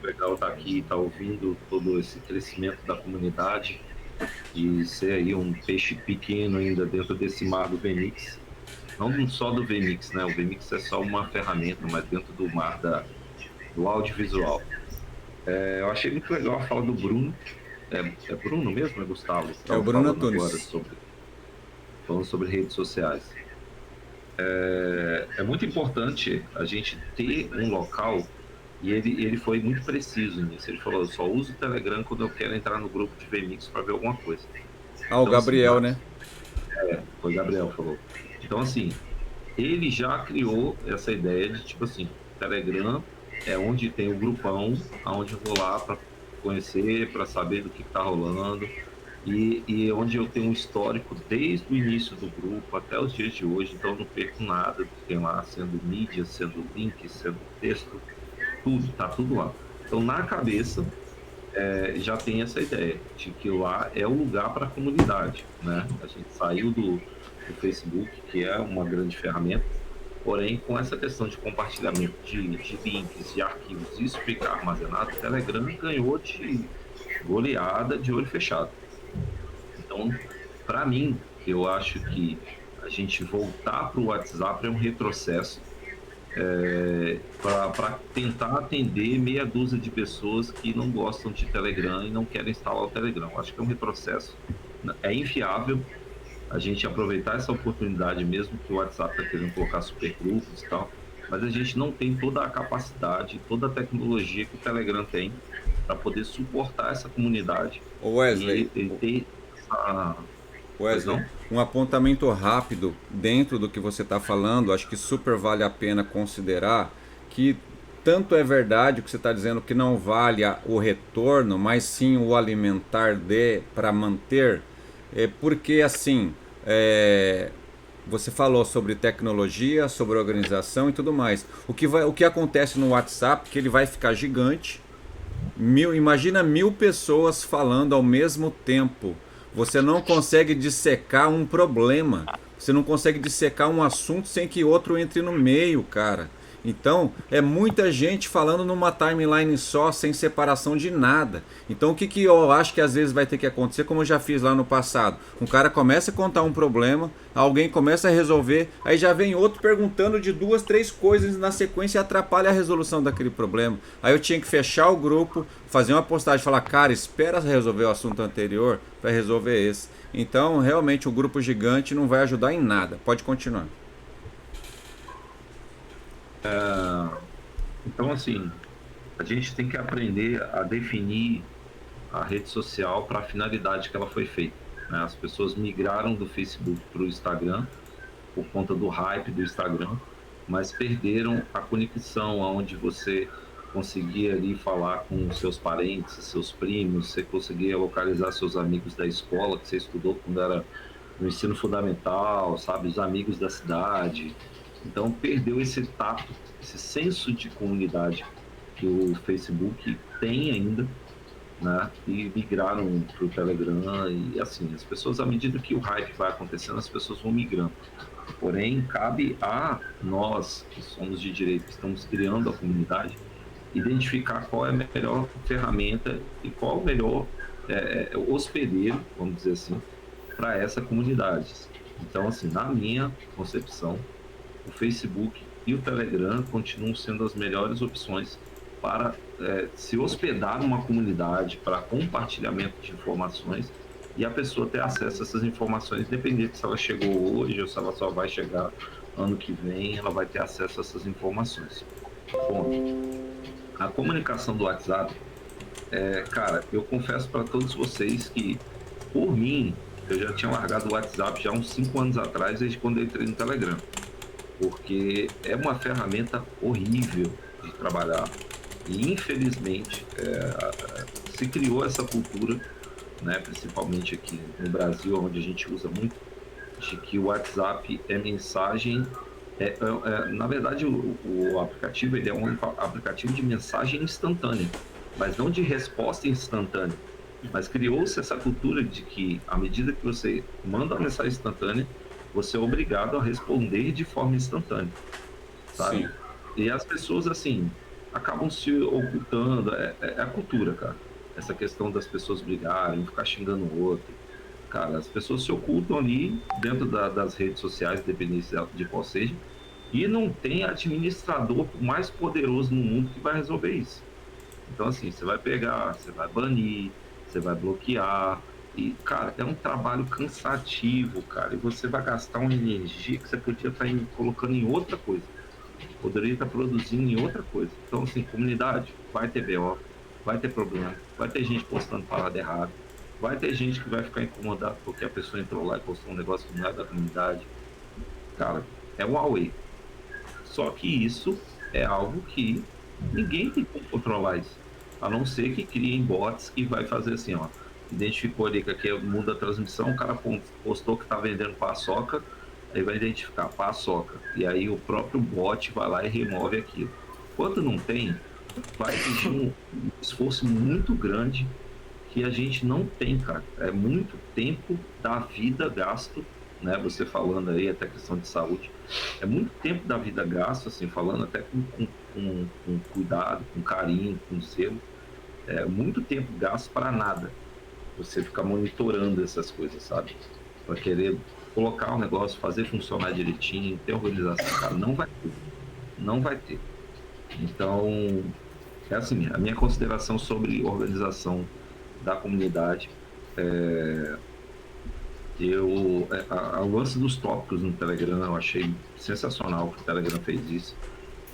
Legal estar aqui, estar ouvindo todo esse crescimento da comunidade e ser aí um peixe pequeno ainda dentro desse mar do VMix. Não só do VMix, né? O VMix é só uma ferramenta, mas dentro do mar do audiovisual. Eu achei muito legal a fala do Bruno. É Bruno mesmo, é Gustavo? É o Bruno Tunes. Agora falando sobre redes sociais. É muito importante a gente ter um local, e ele foi muito preciso nisso. Ele falou: eu só uso o Telegram quando eu quero entrar no grupo de VMix para ver alguma coisa. Ah, o Então, Gabriel, assim, né? Foi o Gabriel que falou. Então, assim, ele já criou essa ideia de, tipo assim, Telegram é onde tem o grupão, aonde eu vou lá para conhecer, para saber do que tá rolando, e onde eu tenho um histórico desde o início do grupo até os dias de hoje, então eu não perco nada do que tem lá, sendo mídia, sendo link, sendo texto, tudo, tá tudo lá. Então, na cabeça, já tem essa ideia de que lá é o lugar para a comunidade, né? A gente saiu do Facebook, que é uma grande ferramenta, porém, com essa questão de compartilhamento de links, de arquivos, isso ficar armazenado, o Telegram ganhou de goleada de olho fechado. Então, para mim, eu acho que a gente voltar para o WhatsApp é um retrocesso para tentar atender meia dúzia de pessoas que não gostam de Telegram e não querem instalar o Telegram. Acho que é um retrocesso. É inviável a gente aproveitar essa oportunidade, mesmo que o WhatsApp está querendo colocar supergrupos e tal, mas a gente não tem toda a capacidade, toda a tecnologia que o Telegram tem para poder suportar essa comunidade. O Wesley, e ter essa... Wesley, um apontamento rápido dentro do que você está falando, acho que super vale a pena considerar que tanto é verdade o que você está dizendo que não vale o retorno, mas sim o alimentar para manter, porque assim, você falou sobre tecnologia, sobre organização e tudo mais. O que acontece no WhatsApp, que ele vai ficar gigante, imagina 1000 pessoas falando ao mesmo tempo. Você não consegue dissecar um problema. Você não consegue dissecar um assunto sem que outro entre no meio, cara. Então, é muita gente falando numa timeline só, sem separação de nada. Então, o que eu acho que às vezes vai ter que acontecer, como eu já fiz lá no passado? Um cara começa a contar um problema, alguém começa a resolver, aí já vem outro perguntando de 2, 3 coisas na sequência e atrapalha a resolução daquele problema. Aí eu tinha que fechar o grupo, fazer uma postagem e falar: cara, espera resolver o assunto anterior para resolver esse. Então, realmente, o grupo gigante não vai ajudar em nada. Pode continuar. Então, assim, a gente tem que aprender a definir a rede social para a finalidade que ela foi feita, né? As pessoas migraram do Facebook para o Instagram por conta do hype do Instagram, mas perderam a conexão onde você conseguia ali falar com seus parentes, seus primos, você conseguia localizar seus amigos da escola que você estudou quando era no ensino fundamental, sabe, os amigos da cidade. Então perdeu esse tato, esse senso de comunidade que o Facebook tem ainda, né? E migraram para o Telegram e assim, as pessoas, à medida que o hype vai acontecendo, as pessoas vão migrando. Porém, cabe a nós, que somos de direito, que estamos criando a comunidade, identificar qual é a melhor ferramenta e qual o melhor hospedeiro, vamos dizer assim, para essa comunidade. Então, assim, na minha concepção, o Facebook e o Telegram continuam sendo as melhores opções para se hospedar numa comunidade, para compartilhamento de informações e a pessoa ter acesso a essas informações, independente se ela chegou hoje ou se ela só vai chegar ano que vem, ela vai ter acesso a essas informações. Ponto. A comunicação do WhatsApp, cara, eu confesso para todos vocês que, por mim, eu já tinha largado o WhatsApp já uns 5 anos atrás, desde quando eu entrei no Telegram. Porque é uma ferramenta horrível de trabalhar. E, infelizmente, se criou essa cultura, né, principalmente aqui no Brasil, onde a gente usa muito, de que o WhatsApp é mensagem. Na verdade, o aplicativo ele é um aplicativo de mensagem instantânea, mas não de resposta instantânea. Mas criou-se essa cultura de que, à medida que você manda uma mensagem instantânea, você é obrigado a responder de forma instantânea, sabe? Sim. E as pessoas, assim, acabam se ocultando. É a cultura, cara. Essa questão das pessoas brigarem, ficar xingando o outro. Cara, as pessoas se ocultam ali dentro das redes sociais, independente de qual seja, e não tem administrador mais poderoso no mundo que vai resolver isso. Então, assim, você vai pegar, você vai banir, você vai bloquear. E, cara, é um trabalho cansativo, cara. E você vai gastar uma energia que você podia estar colocando em outra coisa. Poderia estar produzindo em outra coisa. Então, assim, comunidade, vai ter BO, vai ter problema, vai ter gente postando parada errada, vai ter gente que vai ficar incomodado porque a pessoa entrou lá e postou um negócio que não é da comunidade. Cara, é um Huawei. Só que isso é algo que ninguém tem como controlar isso. A não ser que criem bots que vai fazer assim, ó. Identificou ali que aqui é o mundo da transmissão, o cara postou que tá vendendo paçoca, aí vai identificar paçoca. E aí o próprio bot vai lá e remove aquilo. Quando não tem, vai exigir um esforço muito grande que a gente não tem, cara. É muito tempo da vida gasto, né? Você falando aí até questão de saúde. É muito tempo da vida gasto, assim, falando até com cuidado, com carinho, com zelo. É muito tempo gasto para nada. Você ficar monitorando essas coisas, sabe? Para querer colocar o negócio, fazer funcionar direitinho, ter organização, cara, não vai ter. Não vai ter. Então, é assim, a minha consideração sobre organização da comunidade, o lance dos tópicos no Telegram, eu achei sensacional que o Telegram fez isso.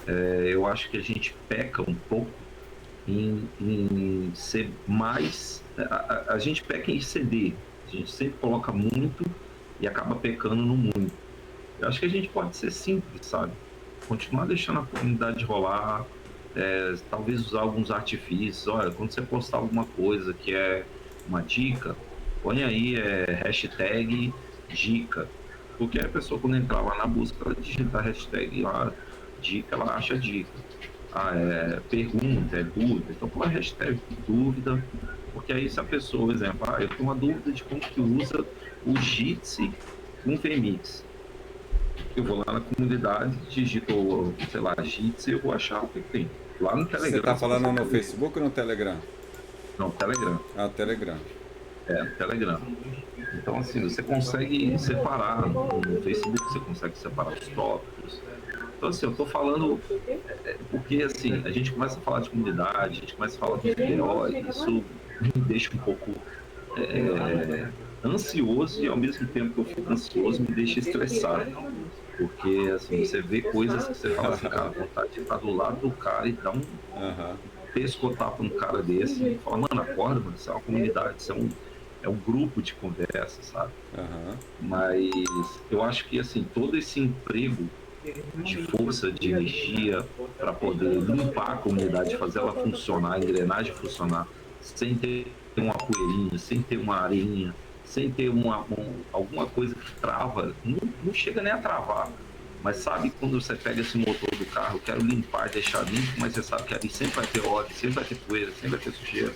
Eu acho que a gente peca um pouco em ser mais. A gente peca em ceder. A gente sempre coloca muito e acaba pecando no muito. Eu acho que a gente pode ser simples, sabe? Continuar deixando a comunidade rolar, talvez usar alguns artifícios. Olha, quando você postar alguma coisa que é uma dica, põe aí hashtag dica. Porque a pessoa, quando entrar lá na busca, ela digita a hashtag lá, dica, ela acha dica. Pergunta, dúvida. Então, põe a hashtag dúvida, porque aí se a pessoa, por exemplo, eu tenho uma dúvida de como que usa o Jitsi com VMix. Eu vou lá na comunidade, digito, sei lá, Jitsi, eu vou achar o que tem. Lá no Telegram. Você tá falando no Facebook ou no Telegram? Não, Telegram. Ah, Telegram. Telegram. Então, assim, você consegue separar no Facebook, você consegue separar os tópicos. Então, assim, eu tô falando porque, assim, a gente começa a falar de comunidade, a gente começa a falar dos heróis, isso me deixa um pouco ansioso e, ao mesmo tempo que eu fico ansioso, me deixa estressado. Porque, assim, você vê coisas que você fala assim, cara, vontade de estar do lado do cara e dar um pescotapo no cara desse e falar, mano, acorda, mano, isso é uma comunidade, isso é um grupo de conversa, sabe? Mas eu acho que, assim, todo esse emprego de força, de energia para poder limpar a comunidade, fazer ela funcionar, a engrenagem funcionar, sem ter uma poeirinha, sem ter uma areinha, sem ter alguma coisa que trava, não chega nem a travar. Mas sabe quando você pega esse motor do carro, quero limpar, deixar limpo, mas você sabe que ali sempre vai ter óleo, sempre vai ter poeira, sempre vai ter sujeira.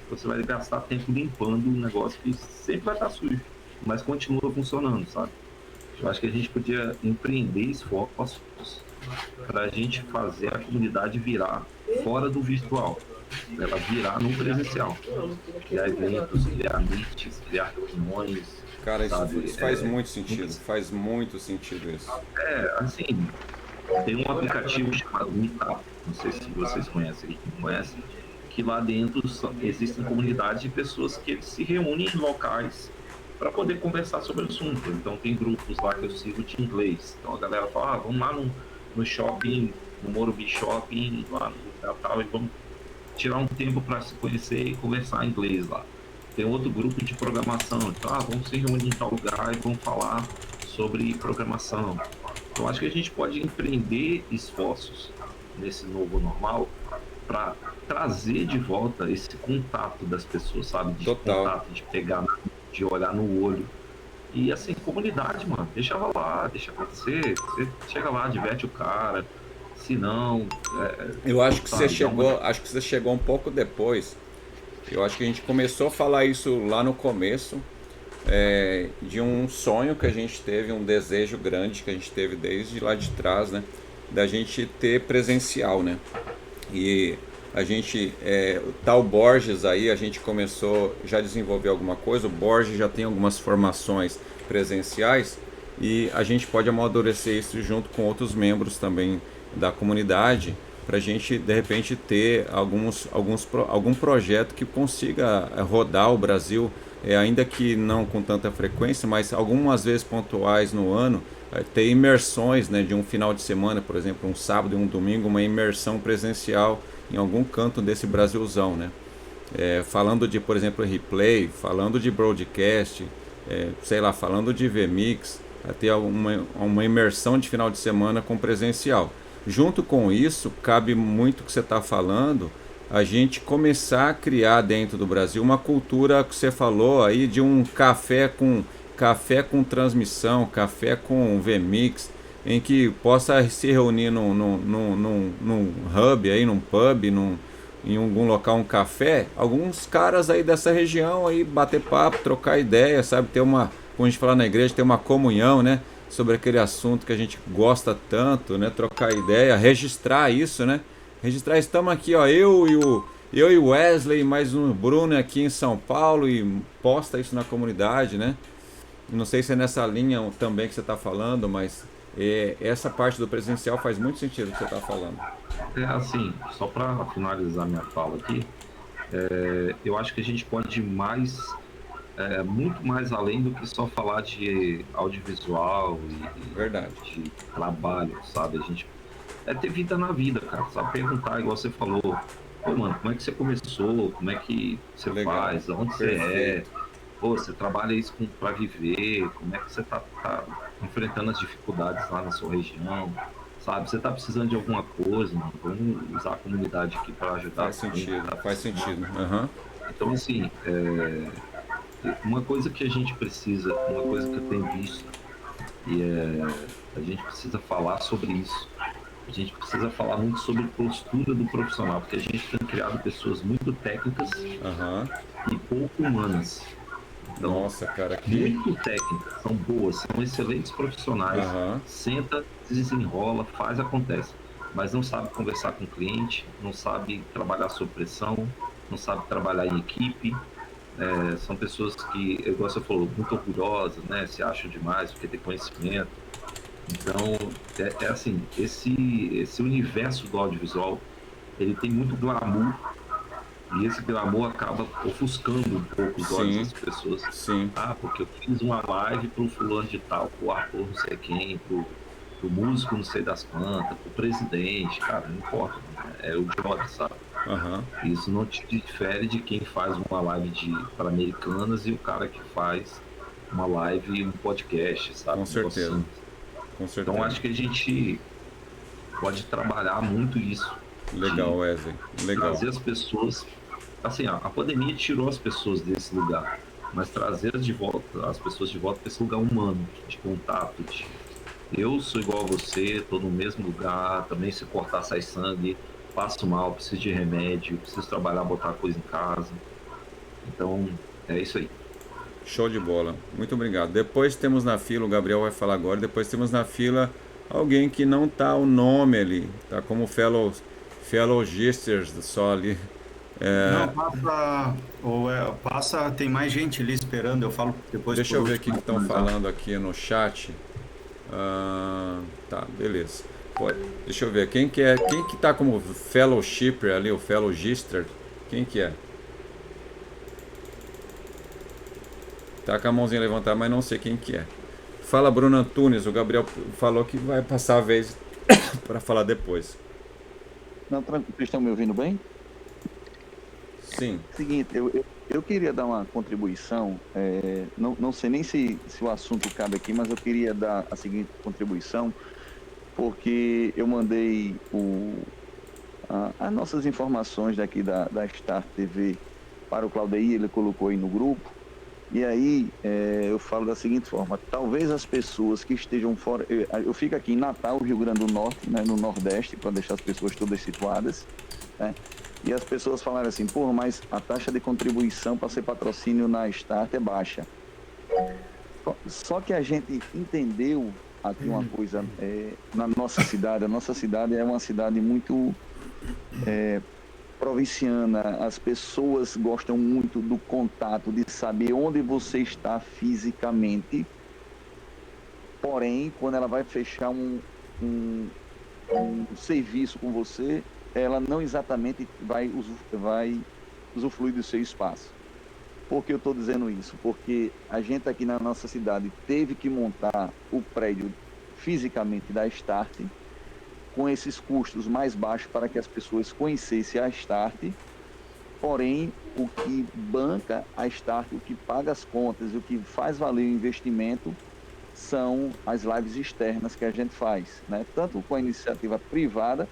Você vai gastar tempo limpando um negócio que sempre vai estar sujo, mas continua funcionando, sabe? Eu acho que a gente podia empreender esforços para a gente fazer a comunidade virar fora do virtual, ela virar no presencial. Criar eventos, criar meets, criar reuniões. Cara, isso faz muito sentido, faz muito sentido isso. Assim, tem um aplicativo chamado Meetup, não sei se vocês conhecem, não conhecem, que lá dentro existem comunidades de pessoas que eles se reúnem em locais para poder conversar sobre o assunto. Então tem grupos lá que eu sigo de inglês. Então a galera fala, vamos lá no shopping, no Morumbi Shopping, lá no Natal, e vamos tirar um tempo para se conhecer e conversar em inglês lá. Tem outro grupo de programação, então vamos se reunir em tal lugar e vamos falar sobre programação. Então acho que a gente pode empreender esforços nesse novo normal para trazer de volta esse contato das pessoas, sabe? De contato, de pegar, de olhar no olho. E assim, comunidade, mano, deixa rolar, deixa acontecer. Você chega lá, diverte o cara. Se não. Eu acho que você chegou um pouco depois. Eu acho que a gente começou a falar isso lá no começo, de um sonho que a gente teve, um desejo grande que a gente teve desde lá de trás, né? Da gente ter presencial, né? E a gente, o tal Borges aí, a gente começou, já desenvolver alguma coisa, o Borges já tem algumas formações presenciais e a gente pode amadurecer isso junto com outros membros também da comunidade para a gente de repente ter algum projeto que consiga rodar o Brasil, ainda que não com tanta frequência, mas algumas vezes pontuais no ano, ter imersões, né, de um final de semana, por exemplo, um sábado e um domingo, uma imersão presencial em algum canto desse Brasilzão, né? Falando de, por exemplo, replay, falando de broadcast, sei lá, falando de VMix, até uma imersão de final de semana com presencial. Junto com isso, cabe muito o que você está falando, a gente começar a criar dentro do Brasil uma cultura que você falou aí de um café com transmissão, café com VMix, em que possa se reunir num hub aí, num pub, em algum local, um café, alguns caras aí dessa região aí bater papo, trocar ideia, sabe, ter uma, como a gente fala na igreja, ter uma comunhão, né, sobre aquele assunto que a gente gosta tanto, né, trocar ideia, registrar isso, né, registrar, estamos aqui, ó, eu e o Wesley, mais um Bruno aqui em São Paulo, e posta isso na comunidade, né. Não sei se é nessa linha também que você está falando, mas essa parte do presencial faz muito sentido o que você está falando. Assim, só para finalizar minha fala aqui, eu acho que a gente pode ir muito mais além do que só falar de audiovisual e Verdade. de trabalho, sabe? A gente ter vida na vida, cara, sabe? Perguntar, igual você falou, pô, mano, como é que você começou? Como é que você Legal. faz? Onde você Pô, você trabalha isso para viver? Como é que você tá enfrentando as dificuldades lá na sua região? Sabe, você está precisando de alguma coisa, mano, vamos usar a comunidade aqui para ajudar. Faz sentido, faz sentido. Uhum. Então, assim, uma coisa que a gente precisa, uma coisa que eu tenho visto, e a gente precisa falar sobre isso. A gente precisa falar muito sobre postura do profissional, porque a gente tem criado pessoas muito técnicas e pouco humanas. Então, nossa, cara, que muito técnicas, são boas, são excelentes profissionais. Senta, desenrola, faz, acontece. Mas não sabe conversar com o cliente, não sabe trabalhar sob pressão, não sabe trabalhar em equipe. São pessoas que, igual você falou, muito orgulhosas, né? Se acham demais porque tem conhecimento. Então, assim, esse universo do audiovisual, ele tem muito glamour. E esse glamour acaba ofuscando um pouco os olhos das pessoas. Sim. Ah, porque eu fiz uma live pro fulano de tal, pro ator não sei quem, pro músico não sei das quantas, pro presidente, cara, não importa. É o job, sabe? Isso não te difere de quem faz uma live para americanas e o cara que faz uma live e um podcast, sabe? Com certeza. Com certeza. Então acho que a gente pode trabalhar muito isso. Legal, Wesley. Legal. Trazer as pessoas. Assim, a pandemia tirou as pessoas desse lugar, mas trazer as pessoas de volta para esse lugar humano, de contato. Eu sou igual a você, estou no mesmo lugar, também se cortar sai sangue, passo mal, preciso de remédio, preciso trabalhar, botar coisa em casa. Então, é isso aí. Show de bola. Muito obrigado. Depois temos na fila, o Gabriel vai falar agora, depois temos na fila alguém que não tá o nome ali, tá como fellow gisters só ali. Não, passa, tem mais gente ali esperando, eu falo depois. Deixa eu ver o que estão falando aqui no chat. Tá, beleza. Deixa eu ver, quem que tá como fellowshipper ali, o fellow gister? Quem que é? Tá com a mãozinha levantada, mas não sei quem que é. Fala, Bruno Antunes, o Gabriel falou que vai passar a vez para falar depois. Não, tranquilo, vocês estão me ouvindo bem? Sim. Seguinte, eu queria dar uma contribuição, não sei nem se o assunto cabe aqui, mas eu queria dar a seguinte contribuição, porque eu mandei as nossas informações daqui da Star TV para o Claudeir, ele colocou aí no grupo, e aí eu falo da seguinte forma: talvez as pessoas que estejam fora, eu fico aqui em Natal, Rio Grande do Norte, né, no Nordeste, para deixar as pessoas todas situadas, né? E as pessoas falaram assim, pô, mas a taxa de contribuição para ser patrocínio na Start é baixa. Só que a gente entendeu aqui uma coisa, na nossa cidade. A nossa cidade é uma cidade muito provinciana. As pessoas gostam muito do contato, de saber onde você está fisicamente. Porém, quando ela vai fechar um serviço com você, ela não exatamente vai usufruir do seu espaço. Por que eu estou dizendo isso? Porque a gente aqui na nossa cidade teve que montar o prédio fisicamente da Start, com esses custos mais baixos para que as pessoas conhecessem a Start. Porém, o que banca a Start, o que paga as contas, o que faz valer o investimento são as lives externas que a gente faz, né? Tanto com a iniciativa privada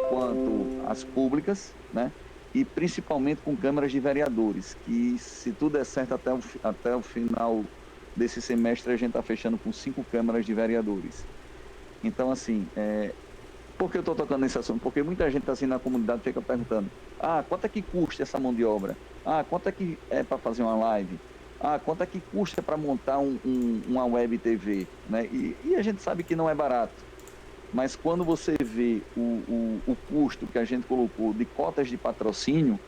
quanto as públicas, né? E principalmente com câmaras de vereadores, que se tudo der certo até o final desse semestre a gente está fechando com 5 câmaras de vereadores. Então, assim, por que eu estou tocando nesse assunto? Porque muita gente assim na comunidade fica perguntando, quanto é que custa essa mão de obra? Quanto é que é para fazer uma live? Quanto é que custa para montar uma web TV? Né? E a gente sabe que não é barato. Mas quando você vê o custo que a gente colocou de cotas de patrocínio,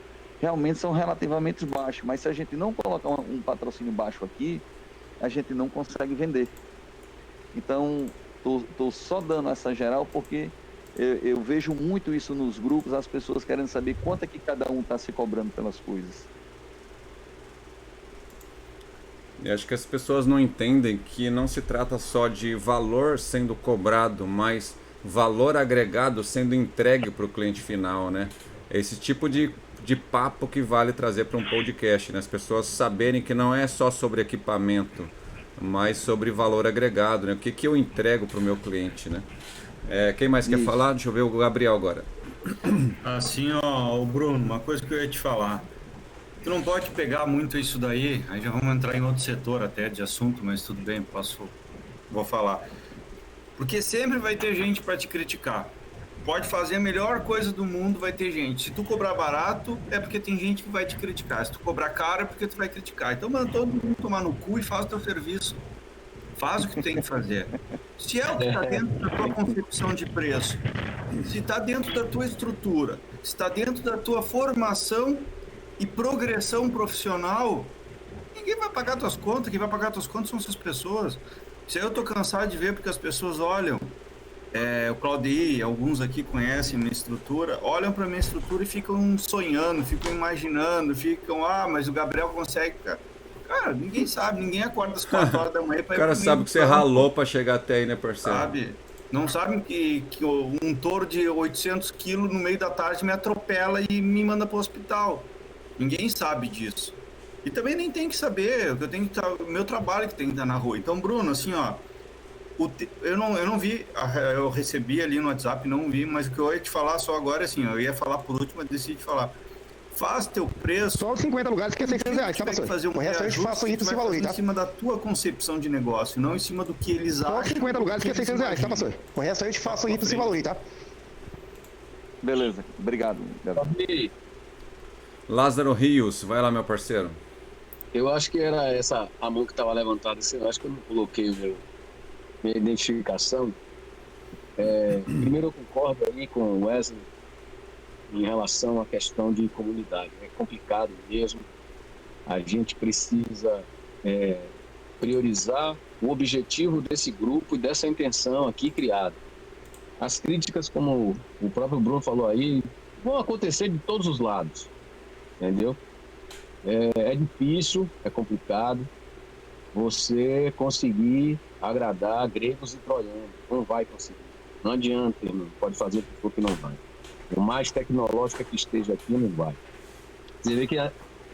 realmente são relativamente baixos. Mas se a gente não colocar um patrocínio baixo aqui, a gente não consegue vender. Então, estou só dando essa geral porque eu vejo muito isso nos grupos, as pessoas querendo saber quanto é que cada um está se cobrando pelas coisas. Eu acho que as pessoas não entendem que não se trata só de valor sendo cobrado, mas valor agregado sendo entregue para o cliente final, né? É esse tipo de papo que vale trazer para um podcast, né? As pessoas saberem que não é só sobre equipamento, mas sobre valor agregado, né? O que eu entrego para o meu cliente, né? Quem mais quer falar? Deixa eu ver o Gabriel agora. Assim, o Bruno, uma coisa que eu ia te falar. Tu não pode pegar muito isso daí, aí já vamos entrar em outro setor até de assunto, mas tudo bem, vou falar. Porque sempre vai ter gente para te criticar. Pode fazer a melhor coisa do mundo, vai ter gente. Se tu cobrar barato, é porque tem gente que vai te criticar. Se tu cobrar caro, é porque tu vai criticar. Então manda todo mundo tomar no cu e faz o teu serviço. Faz o que tu tem que fazer. Se é o que está dentro da tua concepção de preço, se está dentro da tua estrutura, se está dentro da tua formação e progressão profissional, ninguém vai pagar tuas contas. Quem vai pagar tuas contas são essas pessoas. Se eu tô cansado de ver porque as pessoas olham, o Claudio, alguns aqui conhecem minha estrutura, olham para minha estrutura e ficam sonhando, ficam imaginando, mas o Gabriel consegue. Cara, ninguém sabe, ninguém acorda às 4 horas da manhã para ir. O cara sabe que você ralou para chegar até aí, né, parceiro? Sabe? Não sabem que um touro de 800 quilos no meio da tarde me atropela e me manda para o hospital. Ninguém sabe disso. E também nem tem que saber, eu tenho que o meu trabalho que tem que estar na rua. Então, Bruno, assim, eu não vi, eu recebi ali no WhatsApp, não vi, mas o que eu ia te falar só agora, assim, eu ia falar por último, mas decidi falar. Faz teu preço. Só os 50 lugares que é 600 reais, tá, pastor? Fazer O resto a gente faz o esse valor, tá? Em cima da tua concepção de negócio, não em cima do que eles acham. Só os 50 lugares que é 600 reais, tá, pastor? O resto a gente faz o esse valor, tá? Beleza, obrigado. Lázaro Rios, vai lá, meu parceiro. Eu acho que era essa a mão que estava levantada, assim, eu acho que eu não coloquei minha identificação. Primeiro eu concordo aí com o Wesley em relação à questão de comunidade. É complicado mesmo. A gente precisa priorizar o objetivo desse grupo e dessa intenção aqui criada. As críticas, como o próprio Bruno falou aí, vão acontecer de todos os lados, entendeu? É difícil, é complicado você conseguir agradar gregos e troianos. Não vai conseguir. Não adianta, irmão. Pode fazer o que for que não vai. O mais tecnológico que esteja aqui, não vai. Você vê que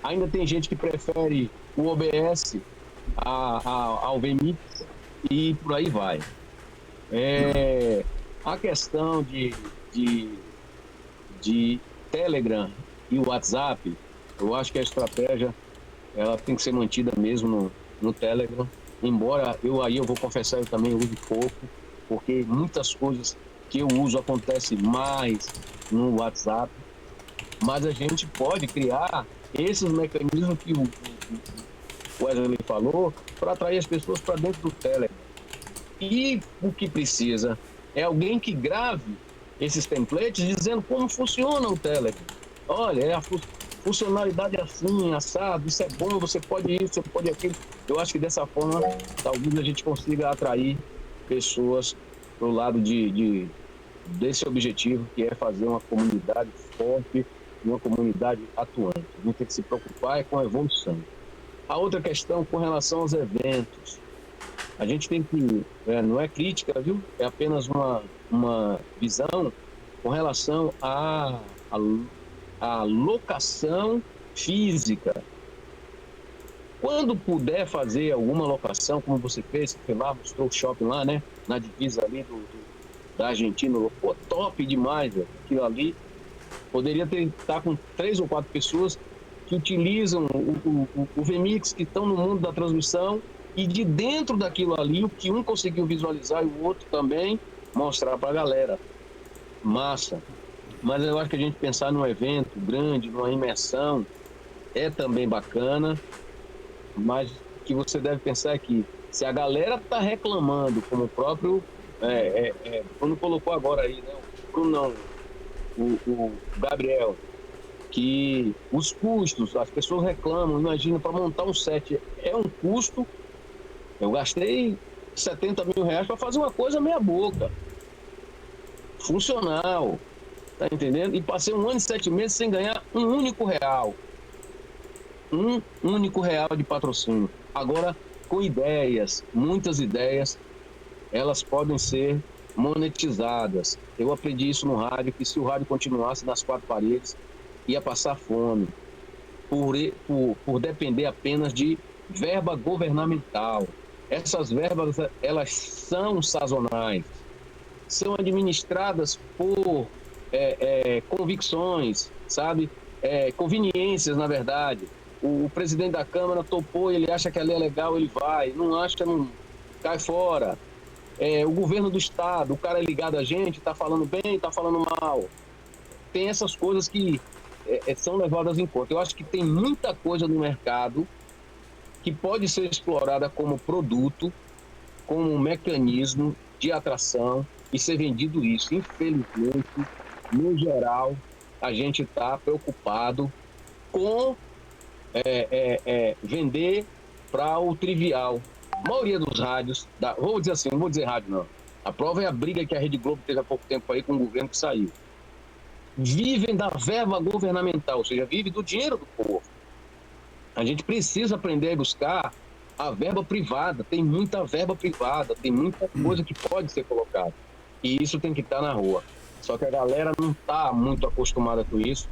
ainda tem gente que prefere o OBS ao VMix e por aí vai. A questão de Telegram e WhatsApp, eu acho que a estratégia ela tem que ser mantida mesmo no Telegram, embora eu vou confessar, eu também uso pouco, porque muitas coisas que eu uso acontecem mais no WhatsApp. mas a gente pode criar esses mecanismos que o Wesley falou para atrair as pessoas para dentro do Telegram. E o que precisa é alguém que grave esses templates dizendo como funciona o Telegram. Olha, a funcionalidade é assim, assado, isso é bom, você pode isso, você pode aquilo. Eu acho que dessa forma, talvez a gente consiga atrair pessoas para o lado desse objetivo, que é fazer uma comunidade forte, uma comunidade atuante. A gente tem que se preocupar com a evolução. A outra questão com relação aos eventos. A gente tem que, não é crítica, viu? É apenas uma visão com relação à locação física. Quando puder fazer alguma locação, como você fez, você foi lá, mostrou o shopping lá, né? Na divisa ali da Argentina, pô, top demais, velho. Aquilo ali poderia estar com 3 ou 4 pessoas que utilizam o VMix, que estão no mundo da transmissão, e de dentro daquilo ali, o que um conseguiu visualizar e o outro também mostrar para a galera. Massa. Mas eu acho que a gente pensar num evento grande, numa imersão, é também bacana, mas o que você deve pensar é que se a galera está reclamando, como o próprio Bruno colocou agora aí, né? O Bruno não, o Gabriel, que os custos, as pessoas reclamam, imagina, para montar um set é um custo. Eu gastei 70 mil reais para fazer uma coisa meia boca, funcional, tá entendendo? E passei 1 ano e 7 meses sem ganhar um único real de patrocínio. Agora, com ideias, muitas ideias, elas podem ser monetizadas. Eu aprendi isso no rádio, que se o rádio continuasse nas 4 paredes, ia passar fome, por depender apenas de verba governamental. Essas verbas, elas são sazonais, são administradas por convicções, sabe? Conveniências, na verdade. O presidente da Câmara topou, ele acha que a lei é legal, ele vai. Não acha, não cai fora. O governo do Estado, o cara é ligado a gente, está falando bem, está falando mal. Tem essas coisas que são levadas em conta. Eu acho que tem muita coisa no mercado que pode ser explorada como produto, como um mecanismo de atração e ser vendido isso. Infelizmente, no geral, a gente está preocupado com vender para o trivial. A maioria dos rádios, vou dizer assim, não vou dizer rádio não, a prova é a briga que a Rede Globo teve há pouco tempo aí com o governo que saiu. Vivem da verba governamental, ou seja, vive do dinheiro do povo. A gente precisa aprender a buscar a verba privada. Tem muita verba privada, tem muita coisa que pode ser colocada. E isso tem que estar na rua. Só que a galera não está muito acostumada com isso.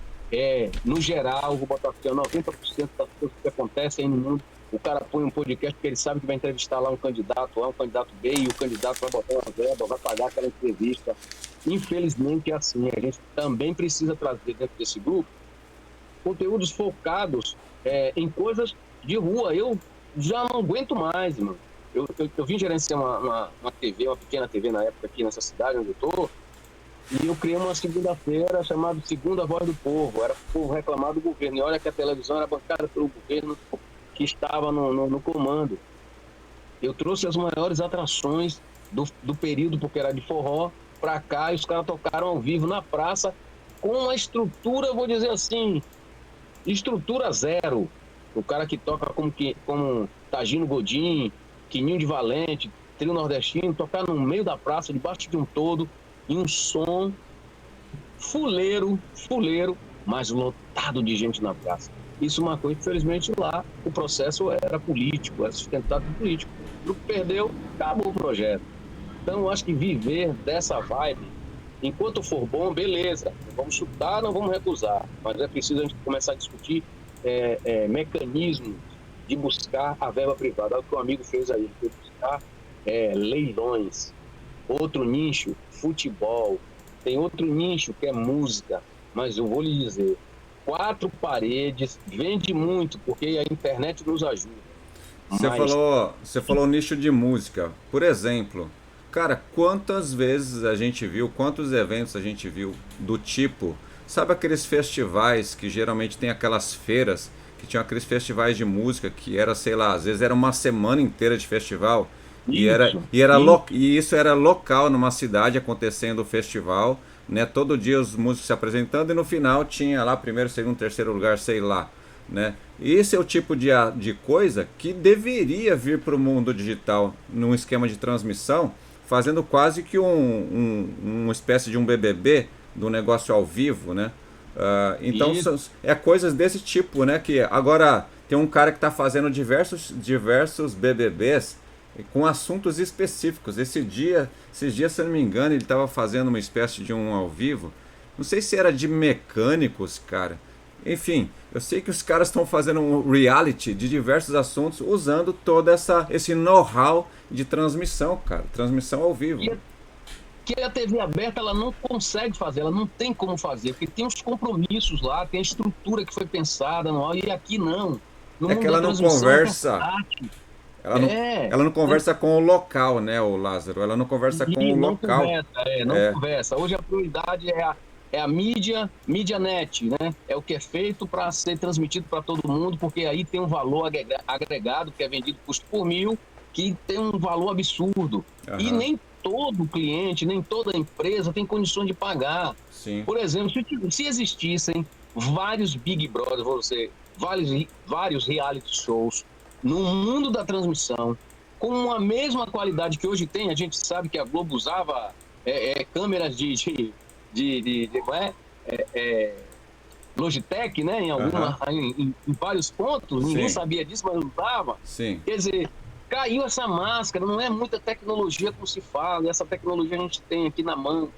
No geral, vou botar aqui, 90% das coisas que acontecem aí no mundo, o cara põe um podcast porque ele sabe que vai entrevistar lá um candidato B, e o candidato vai botar uma verba, vai pagar aquela entrevista. Infelizmente é assim. A gente também precisa trazer dentro desse grupo conteúdos focados em coisas de rua. Eu já não aguento mais, mano. Eu vim gerenciar uma TV, uma pequena TV na época aqui nessa cidade onde eu tô, e eu criei uma segunda-feira chamada Segunda Voz do Povo. Era o povo reclamar do governo. E olha que a televisão era bancada pelo governo que estava no comando. Eu trouxe as maiores atrações do período, porque era de forró, pra cá, e os caras tocaram ao vivo na praça com uma estrutura, vou dizer assim, estrutura zero. O cara que toca como Tagino Godin, Quininho de Valente, Trio Nordestino, tocar no meio da praça, debaixo de um todo, e um som fuleiro, mas lotado de gente na praça. Isso marcou, infelizmente, lá o processo era político, era sustentado por político. O grupo perdeu, acabou o projeto. Então, eu acho que viver dessa vibe, enquanto for bom, beleza. Não vamos chutar, não vamos recusar. Mas é preciso a gente começar a discutir mecanismos de buscar a verba privada. É o que o amigo fez aí, foi buscar leilões. Outro nicho, futebol. Tem outro nicho que é música. Mas eu vou lhe dizer, 4 paredes vende muito, porque a internet nos ajuda. Você falou nicho de música. Por exemplo, cara, quantas vezes a gente viu, quantos eventos a gente viu do tipo Sabe aqueles festivais que geralmente tem aquelas feiras, que tinham aqueles festivais de música que era, sei lá, às vezes era uma semana inteira de festival Isso, e isso era local numa cidade acontecendo o festival, né? Todo dia os músicos se apresentando e no final tinha lá primeiro, segundo, terceiro lugar, sei lá, né? Esse é o tipo de coisa que deveria vir para o mundo digital num esquema de transmissão, fazendo quase que uma espécie de um BBB, do negócio ao vivo, né? Então é coisas desse tipo, né? Que agora tem um cara que está fazendo diversos BBBs com assuntos específicos. Esses dias, se eu não me engano, ele estava fazendo uma espécie de um ao vivo. Não sei se era de mecânicos, cara. Enfim, eu sei que os caras estão fazendo um reality de diversos assuntos usando todo esse know-how de transmissão, cara. Transmissão ao vivo. Que a TV aberta ela não consegue fazer, ela não tem como fazer, porque tem os compromissos lá, tem a estrutura que foi pensada, e aqui não. É que ela não conversa. Ela não conversa com o local, né, o Lázaro? Ela não conversa com o local. Não conversa. Hoje a prioridade é a mídia net, né? É o que é feito para ser transmitido para todo mundo, porque aí tem um valor agregado que é vendido custo por mil, que tem um valor absurdo. Uhum. E nem todo cliente, nem toda empresa tem condições de pagar. Sim. Por exemplo, se existissem vários Big Brother, vários reality shows no mundo da transmissão, com a mesma qualidade que hoje tem, a gente sabe que a Globo usava câmeras de Logitech, né, em vários pontos, ninguém sabia disso, mas usava. Sim. Quer dizer, caiu essa máscara, não é muita tecnologia como se fala, e essa tecnologia a gente tem aqui na mão.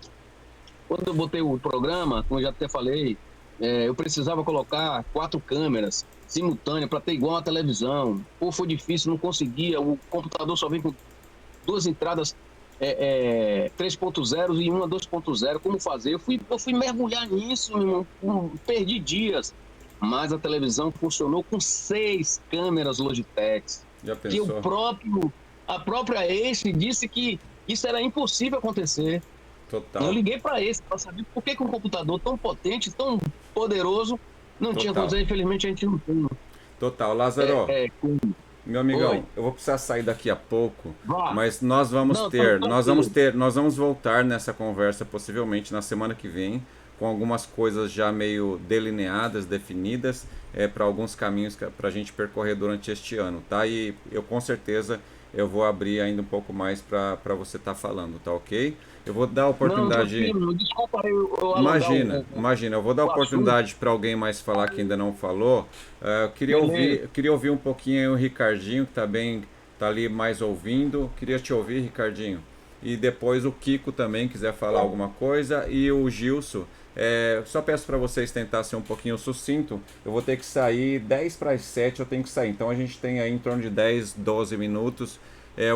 Quando eu botei o programa, como eu já até falei, eu precisava colocar 4 câmeras simultâneas para ter igual a televisão. Pô, foi difícil, não conseguia, o computador só vem com 2 entradas 3.0 e uma 2.0, como fazer? Eu fui mergulhar nisso, perdi dias, mas a televisão funcionou com 6 câmeras Logitech. Já pensou? Que a própria Ace disse que isso era impossível acontecer. Total. Eu liguei para Ace para saber por que um computador tão potente, tão poderoso, não tinha coisa. Infelizmente a gente não tem. Total. Lázaro, meu amigão, Oi. eu vou precisar sair daqui a pouco, Vá. mas nós vamos nós vamos voltar nessa conversa possivelmente na semana que vem, com algumas coisas já meio delineadas, definidas, para alguns caminhos para a gente percorrer durante este ano, tá? E eu com certeza eu vou abrir ainda um pouco mais para você estar falando, tá ok? Eu vou dar a oportunidade. Não, desculpa Imagina, eu vou dar a oportunidade para alguém mais falar que ainda não falou. Eu queria ouvir um pouquinho aí o Ricardinho, que tá ali mais ouvindo. Queria te ouvir, Ricardinho. E depois o Kiko também quiser falar alguma coisa. E o Gilson. Só peço para vocês tentar ser um pouquinho sucinto. Eu vou ter que sair 10 para as 7, eu tenho que sair. Então a gente tem aí em torno de 10, 12 minutos.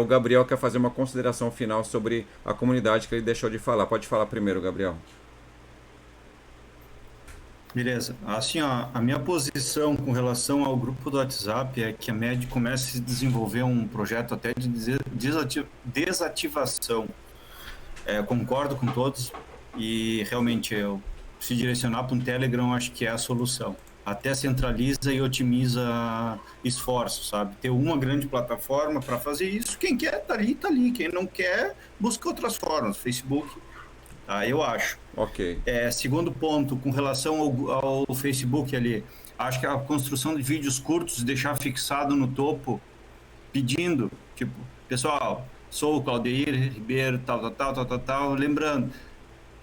O Gabriel quer fazer uma consideração final sobre a comunidade que ele deixou de falar. Pode falar primeiro, Gabriel. Beleza. Assim, ó, a minha posição com relação ao grupo do WhatsApp é que a MED comece a desenvolver um projeto até de desativação. Concordo com todos e realmente se direcionar para um Telegram acho que é a solução. Até centraliza e otimiza esforços, sabe? Ter uma grande plataforma para fazer isso. Quem quer tá ali. Quem não quer, busca outras formas. Facebook, eu acho. Ok. Segundo ponto, com relação ao Facebook ali, acho que a construção de vídeos curtos, deixar fixado no topo, pedindo, tipo, pessoal, sou o Claudeir Ribeiro, tal. Lembrando,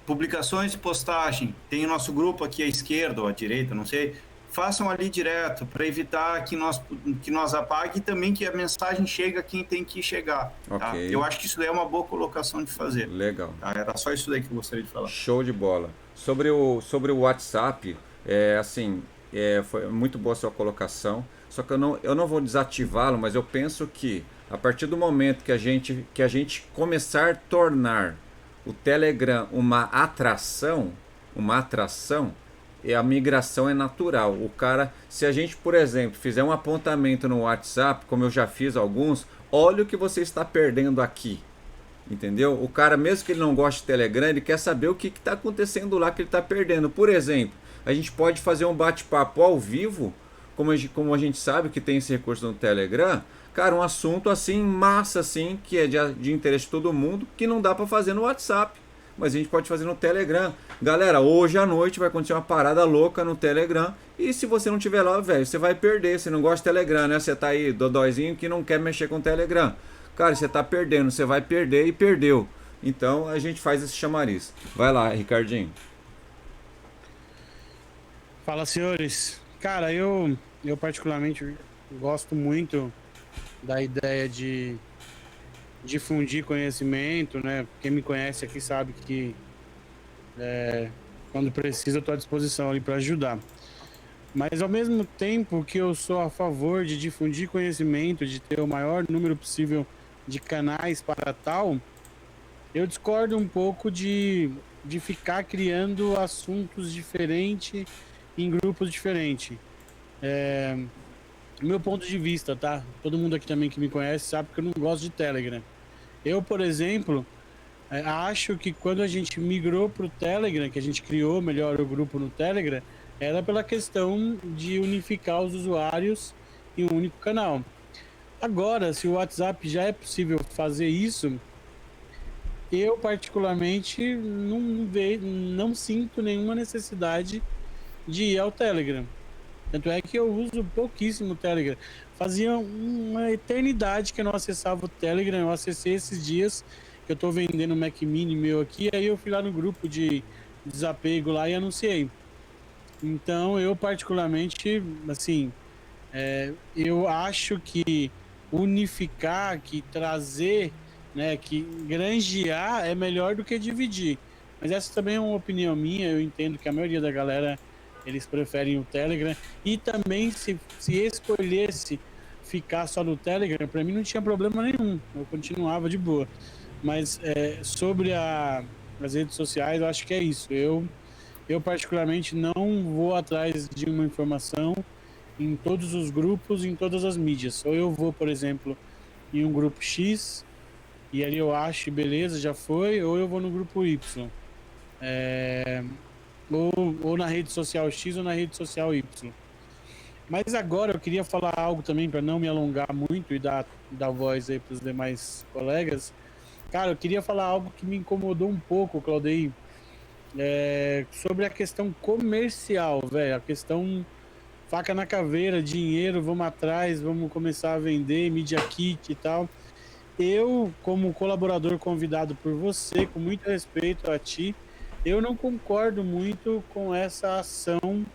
publicações e postagem, tem o nosso grupo aqui à esquerda ou à direita, não sei, façam ali direto, para evitar que nós apague e também que a mensagem chegue a quem tem que chegar. Tá? Okay. Eu acho que isso daí é uma boa colocação de fazer. Legal. Tá? Era só isso daí que eu gostaria de falar. Show de bola. Sobre o WhatsApp, foi muito boa a sua colocação, só que eu não vou desativá-lo, mas eu penso que a partir do momento que a gente começar a tornar o Telegram uma atração, a migração é natural. Se a gente, por exemplo, fizer um apontamento no WhatsApp, como eu já fiz alguns, olha o que você está perdendo aqui. Entendeu? O cara, mesmo que ele não goste de Telegram, ele quer saber o que está acontecendo lá que ele está perdendo. Por exemplo, a gente pode fazer um bate-papo ao vivo, como a gente sabe que tem esse recurso no Telegram. Cara, um assunto assim, massa assim, que é de interesse de todo mundo, que não dá para fazer no WhatsApp. Mas a gente pode fazer no Telegram. Galera, hoje à noite vai acontecer uma parada louca no Telegram. E se você não tiver lá, velho, você vai perder. Você não gosta de Telegram, né? Você tá aí, dodóizinho, que não quer mexer com o Telegram. Cara, você tá perdendo. Você vai perder e perdeu. Então a gente faz esse chamariz. Vai lá, Ricardinho. Fala, senhores. Cara, eu particularmente gosto muito da ideia de difundir conhecimento, né? Quem me conhece aqui sabe que quando precisa eu estou à disposição ali para ajudar. Mas ao mesmo tempo que eu sou a favor de difundir conhecimento, de ter o maior número possível de canais para tal, eu discordo um pouco de ficar criando assuntos diferentes em grupos diferentes. Meu ponto de vista, tá? Todo mundo aqui também que me conhece sabe que eu não gosto de Telegram. Eu, por exemplo, acho que quando a gente migrou para o Telegram, que a gente criou melhor o grupo no Telegram, era pela questão de unificar os usuários em um único canal. Agora, se o WhatsApp já é possível fazer isso, eu particularmente não sinto nenhuma necessidade de ir ao Telegram. Tanto é que eu uso pouquíssimo o Telegram. Fazia uma eternidade que eu não acessava o Telegram. Eu acessei esses dias que eu tô vendendo um Mac Mini meu aqui. Aí eu fui lá no grupo de desapego lá e anunciei. Então eu particularmente, assim, eu acho que unificar, que trazer, né, que granjear é melhor do que dividir. Mas essa também é uma opinião minha. Eu entendo que a maioria da galera, eles preferem o Telegram. E também, se escolhesse ficar só no Telegram, para mim não tinha problema nenhum. Eu continuava de boa. Mas sobre as redes sociais, eu acho que é isso. Eu particularmente não vou atrás de uma informação em todos os grupos, em todas as mídias. Ou eu vou, por exemplo, em um grupo X, e ali eu acho, beleza, já foi, ou eu vou no grupo Y. Ou na rede social X ou na rede social Y. Mas agora eu queria falar algo também para não me alongar muito e dar voz aí para os demais colegas. Cara, eu queria falar algo que me incomodou um pouco, Claudei, sobre a questão comercial, velho. A questão faca na caveira, dinheiro, vamos atrás, vamos começar a vender, Media Kit e tal. Eu, como colaborador convidado por você, com muito respeito a ti, eu não concordo muito com essa ação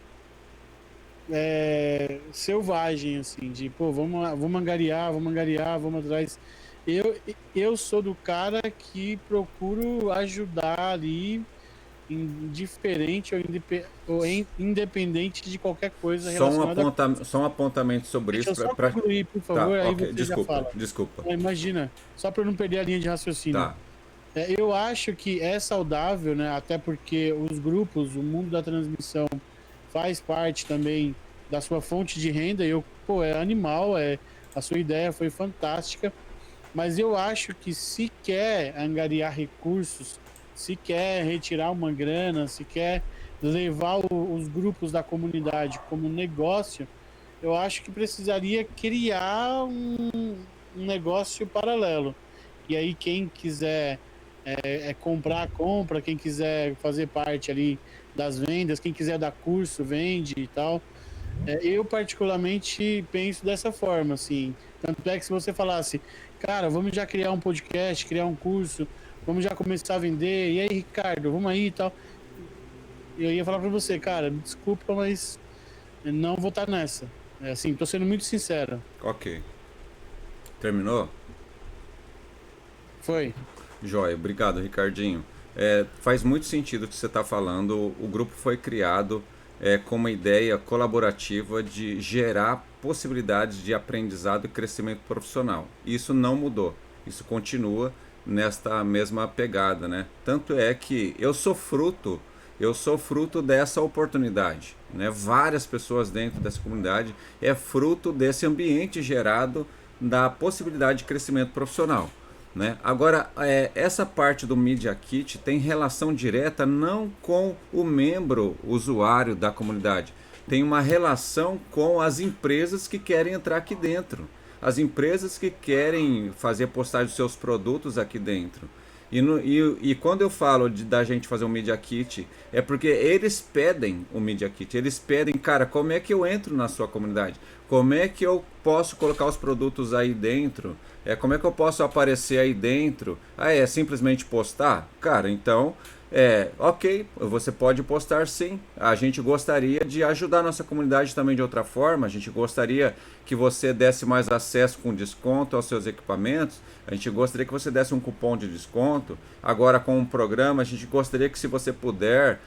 selvagem, assim, de, pô, vamos angariar, vamos atrás. Eu sou do cara que procuro ajudar ali, indiferente ou independente de qualquer coisa relacionada Só um apontamento sobre Deixa isso. eu só concluir, por favor, aí okay. você já fala. Desculpa. Imagina, só para não perder a linha de raciocínio. Tá. Eu acho que é saudável, né? Até porque os grupos, o mundo da transmissão faz parte também da sua fonte de renda. É animal, a sua ideia foi fantástica, mas eu acho que se quer angariar recursos, se quer retirar uma grana, se quer levar os grupos da comunidade como negócio, eu acho que precisaria criar um negócio paralelo. E aí quem quiser compra, quem quiser fazer parte ali das vendas, quem quiser dar curso, vende e tal. Eu particularmente penso dessa forma, assim. Tanto é que se você falasse, cara, vamos já criar um podcast, criar um curso, vamos já começar a vender, e aí, Ricardo, vamos aí e tal. Eu ia falar pra você, cara, desculpa, mas não vou estar nessa. Assim, tô sendo muito sincero. Ok. Terminou? Foi. Joia, obrigado, Ricardinho. Faz muito sentido o que você está falando. O grupo foi criado com uma ideia colaborativa de gerar possibilidades de aprendizado e crescimento profissional. Isso não mudou, isso continua nesta mesma pegada, né? Tanto é que eu sou fruto dessa oportunidade, né? Várias pessoas dentro dessa comunidade fruto desse ambiente gerado da possibilidade de crescimento profissional. né? Agora, essa parte do Media Kit tem relação direta não com o membro usuário da comunidade, tem uma relação com as empresas que querem entrar aqui dentro, as empresas que querem fazer postagem dos seus produtos aqui dentro. E quando eu falo da gente fazer um Media Kit, é porque eles pedem o Media Kit. Eles pedem, cara, como é que eu entro na sua comunidade? Como é que eu posso colocar os produtos aí dentro? Como é que eu posso aparecer aí dentro? É simplesmente postar? Cara, então, ok, você pode postar sim. A gente gostaria de ajudar a nossa comunidade também de outra forma. A gente gostaria que você desse mais acesso com desconto aos seus equipamentos. A gente gostaria que você desse um cupom de desconto. Agora, com o programa, a gente gostaria que, se você puder,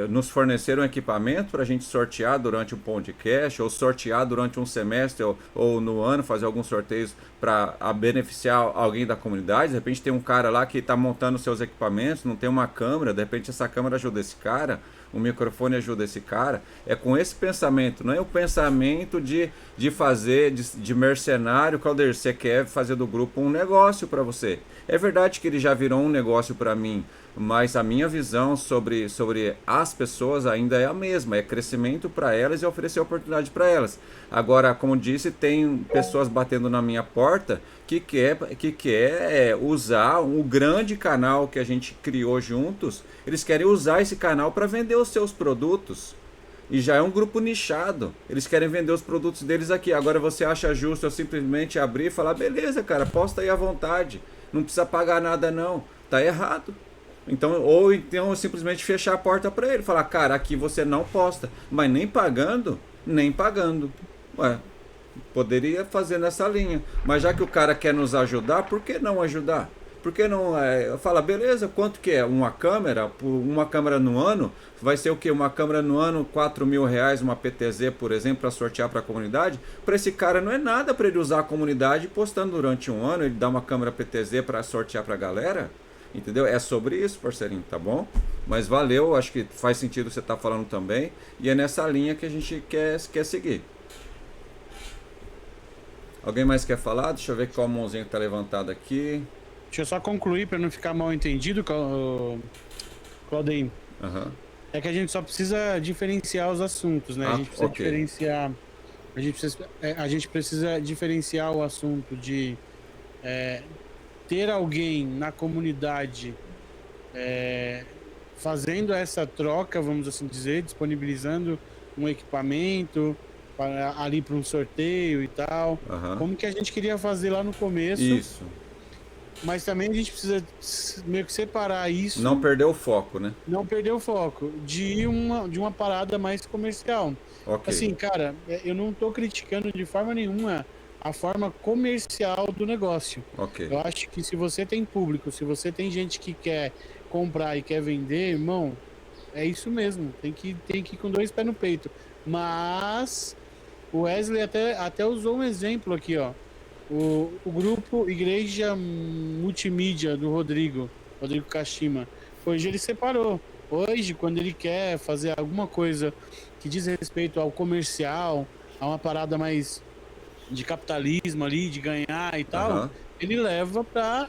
nos fornecer um equipamento para a gente sortear durante o podcast, ou sortear durante um semestre, ou no ano, fazer alguns sorteios para beneficiar alguém da comunidade. De repente tem um cara lá que está montando seus equipamentos, não tem uma câmera, de repente essa câmera ajuda esse cara, o microfone ajuda esse cara. É com esse pensamento, não é o pensamento de fazer de mercenário. Claudir, você quer fazer do grupo um negócio para você. É verdade que ele já virou um negócio para mim, mas a minha visão sobre as pessoas ainda é a mesma, é crescimento para elas e oferecer oportunidade para elas. Agora, como disse, tem pessoas batendo na minha porta que quer usar o grande canal que a gente criou juntos. Eles querem usar esse canal para vender os seus produtos. E já é um grupo nichado. Eles querem vender os produtos deles aqui. Agora, você acha justo eu simplesmente abrir e falar, beleza, cara, posta aí à vontade. Não precisa pagar nada não. Tá errado. Ou então eu simplesmente fechar a porta para ele. Falar, cara, aqui você não posta. Mas nem pagando, nem pagando. Ué, poderia fazer nessa linha. Mas já que o cara quer nos ajudar, por que não ajudar? Por que não fala, beleza, quanto que é? Uma câmera no ano? Vai ser o quê? Uma câmera no ano, R$4.000, uma PTZ, por exemplo, para sortear para a comunidade? Para esse cara não é nada para ele usar a comunidade postando durante um ano, ele dá uma câmera PTZ para sortear para a galera. Entendeu? É sobre isso, parceirinho, tá bom? Mas valeu, acho que faz sentido você estar falando também. E é nessa linha que a gente quer seguir. Alguém mais quer falar? Deixa eu ver qual mãozinha está levantada aqui. Deixa eu só concluir para não ficar mal entendido, Claudinho. Uhum. É que a gente só precisa diferenciar os assuntos, né? A gente precisa diferenciar. A gente precisa diferenciar o assunto de ter alguém na comunidade fazendo essa troca, vamos assim dizer, disponibilizando um equipamento ali para um sorteio e tal. Uhum. Como que a gente queria fazer lá no começo. Isso. Mas também a gente precisa meio que separar isso. Não perder o foco, né? Não perder o foco de uma parada mais comercial. Okay. Assim, cara, eu não tô criticando de forma nenhuma a forma comercial do negócio. Okay. Eu acho que se você tem público, se você tem gente que quer comprar e quer vender, irmão, é isso mesmo. Tem que ir com 2 pés no peito. Mas o Wesley até usou um exemplo aqui, ó. O grupo Igreja Multimídia do Rodrigo Kashima. Hoje ele separou. Hoje, quando ele quer fazer alguma coisa que diz respeito ao comercial, a uma parada mais de capitalismo ali, de ganhar e tal, ele leva pra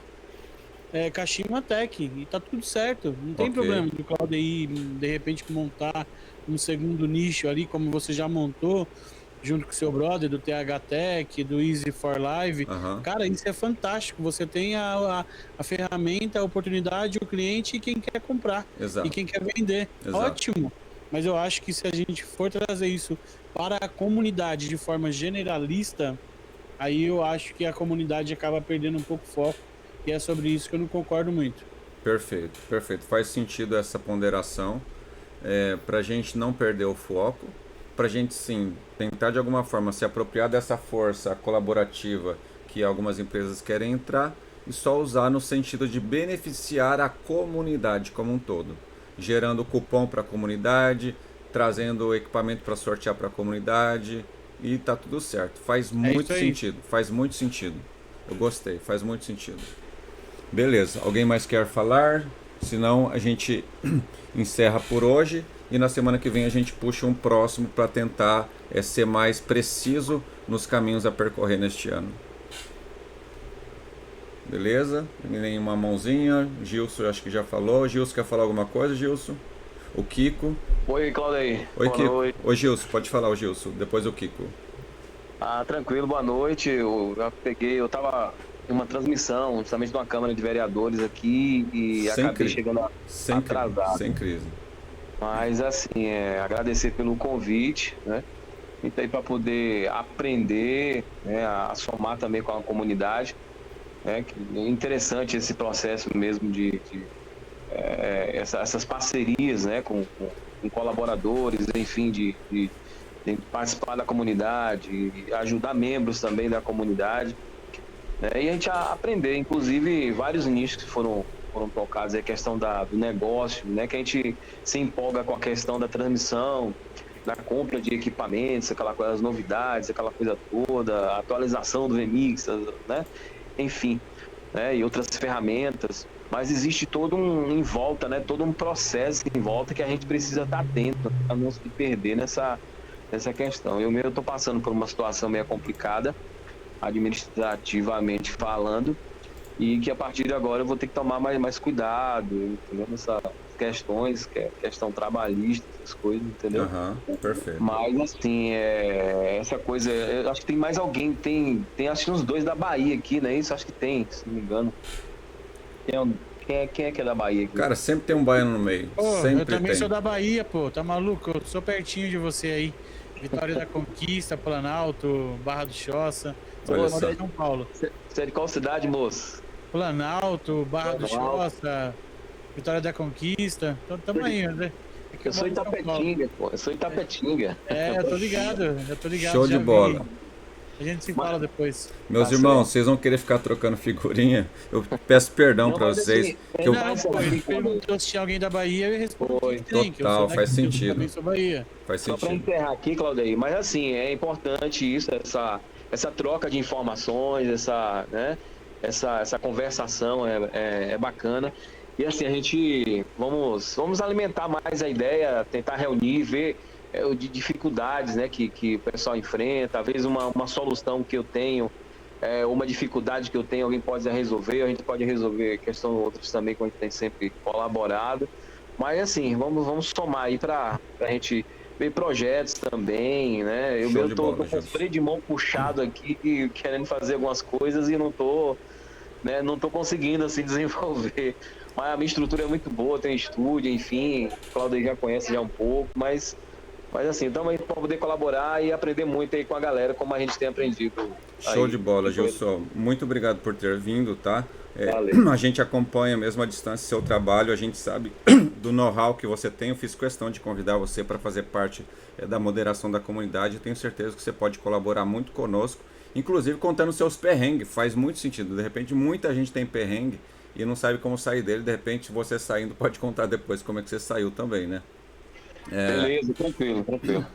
Kashima Tech e tá tudo certo. Não tem problema do Claudio aí, de repente, montar um segundo nicho ali, como você já montou, junto com o seu brother, do TH Tech, do Easy for Live. Cara, isso é fantástico. Você tem a ferramenta, a oportunidade, o cliente e quem quer comprar. Exato. E quem quer vender. Exato. Ótimo. Mas eu acho que se a gente for trazer isso para a comunidade de forma generalista, aí eu acho que a comunidade acaba perdendo um pouco o foco. E é sobre isso que eu não concordo muito. Perfeito, perfeito. Faz sentido essa ponderação. Para a gente não perder o foco, para a gente sim tentar de alguma forma se apropriar dessa força colaborativa que algumas empresas querem entrar e só usar no sentido de beneficiar a comunidade como um todo, gerando cupom para a comunidade, trazendo equipamento para sortear para a comunidade e tá tudo certo. Faz muito sentido, faz muito sentido. Eu gostei, faz muito sentido. Beleza, alguém mais quer falar? Senão a gente encerra por hoje e na semana que vem a gente puxa um próximo para tentar ser mais preciso nos caminhos a percorrer neste ano. Beleza? Nenhuma mãozinha. Gilson, acho que já falou. Gilson, quer falar alguma coisa, Gilson? O Kiko. Oi, Claudei. Oi, Boa Kiko. noite. Oi, Gilson, pode falar, o Gilson. Depois o Kiko. Tranquilo, boa noite. Eu tava em uma transmissão, justamente de uma Câmara de Vereadores aqui e Sem acabei crise. chegando atrasado. Sem crise. Mas, assim, agradecer pelo convite, né? E aí para poder aprender, né, a somar também com a comunidade. Que é interessante esse processo mesmo essas parcerias, né, com colaboradores, enfim, de participar da comunidade, ajudar membros também da comunidade, né, e a gente aprender, inclusive vários nichos que foram tocados, a questão do negócio, né, que a gente se empolga com a questão da transmissão, da compra de equipamentos, aquela coisa, as novidades, aquela coisa toda, a atualização do VMix, né, enfim, né, e outras ferramentas, mas existe todo em volta, né, todo um processo em volta que a gente precisa estar atento para não se perder nessa questão. Eu estou passando por uma situação meio complicada, administrativamente falando, e que a partir de agora eu vou ter que tomar mais cuidado, entendeu? Nessas questões, questão trabalhista, essas coisas, entendeu? Perfeito. Mas assim, essa coisa, eu acho que tem mais alguém, tem acho que uns 2 da Bahia aqui, né? Isso acho que tem, se não me engano. Quem é que é da Bahia aqui? Cara, sempre tem um baiano no meio. Sempre eu também tem. sou da Bahia, pô, tá maluco? Eu sou pertinho de você aí. Vitória da Conquista, Planalto, Barra do Choça. Olha Sou só. de São Paulo. Você é de qual cidade, moço? Planalto, Barra do Choça, Vitória da Conquista. Então tamo aí, né? Eu sou Itapetinga, pô. Eu sou Itapetinga. Eu tô ligado. Show de bola. A gente se fala depois. Meus irmãos, vocês vão querer ficar trocando figurinha? Eu peço perdão para vocês. Ele perguntou se tinha alguém da Bahia e eu respondi que tem, que eu sou Total, daqui, faz eu sentido. também sou Bahia. Faz Só para sentido. encerrar aqui, Claudei, mas assim, é importante isso, essa troca de informações, essa conversação é bacana. E assim, a gente vamos alimentar mais a ideia, tentar reunir, ver de dificuldades, né, que o pessoal enfrenta, às vezes uma solução que eu tenho, uma dificuldade que eu tenho, alguém pode resolver, a gente pode resolver questão outras também, que a gente tem sempre colaborado. Mas assim, vamos somar aí para a gente ver projetos também, né? Eu tô com o freio de mão puxado aqui, querendo fazer algumas coisas e não tô conseguindo assim desenvolver. Mas a minha estrutura é muito boa, tem estúdio, enfim, o Claudio já conhece já um pouco, mas assim, estamos aí para poder colaborar e aprender muito aí com a galera, como a gente tem aprendido. Show de bola, Gilson. Muito obrigado por ter vindo, tá? A gente acompanha mesmo à distância seu trabalho, a gente sabe do know-how que você tem. Eu fiz questão de convidar você para fazer parte da moderação da comunidade. Eu tenho certeza que você pode colaborar muito conosco, inclusive contando seus perrengues. Faz muito sentido. De repente, muita gente tem perrengue e não sabe como sair dele. De repente, você saindo pode contar depois como é que você saiu também, né? Beleza, tranquilo,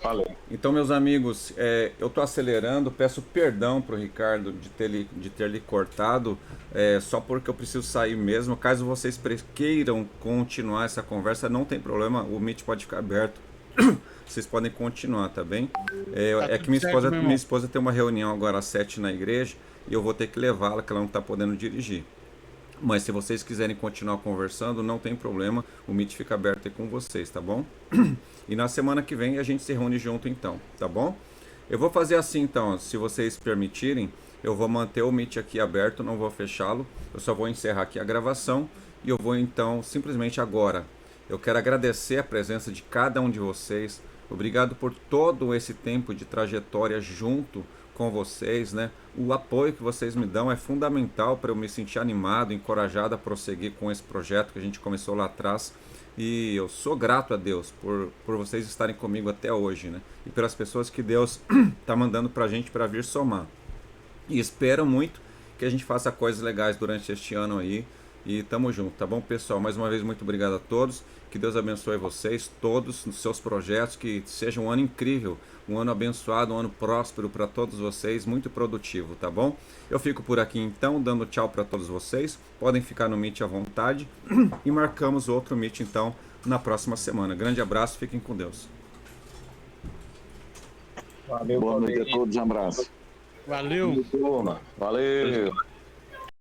valeu. Então, meus amigos, eu estou acelerando, peço perdão para o Ricardo de ter lhe cortado, só porque eu preciso sair mesmo. Caso vocês queiram continuar essa conversa, não tem problema, o Meet pode ficar aberto, vocês podem continuar, tá bem? É que minha esposa tem uma reunião agora às 7 na igreja e eu vou ter que levá-la, que ela não está podendo dirigir. Mas se vocês quiserem continuar conversando, não tem problema, o Meet fica aberto aí com vocês, tá bom? E na semana que vem a gente se reúne junto então, tá bom? Eu vou fazer assim então, se vocês permitirem, eu vou manter o Meet aqui aberto, não vou fechá-lo, eu só vou encerrar aqui a gravação e eu vou então, simplesmente agora, eu quero agradecer a presença de cada um de vocês, obrigado por todo esse tempo de trajetória junto com vocês, né? O apoio que vocês me dão é fundamental para eu me sentir animado, encorajado a prosseguir com esse projeto que a gente começou lá atrás. E eu sou grato a Deus por vocês estarem comigo até hoje, né? E pelas pessoas que Deus está mandando para a gente para vir somar. E espero muito que a gente faça coisas legais durante este ano aí. E tamo junto, tá bom, pessoal? Mais uma vez, muito obrigado a todos. Que Deus abençoe vocês, todos, nos seus projetos. Que seja um ano incrível, um ano abençoado, um ano próspero para todos vocês, muito produtivo, tá bom? Eu fico por aqui então, dando tchau para todos vocês. Podem ficar no Meet à vontade. E marcamos outro Meet então na próxima semana. Grande abraço, fiquem com Deus. Valeu, boa noite a todos, um abraço. Valeu. Valeu.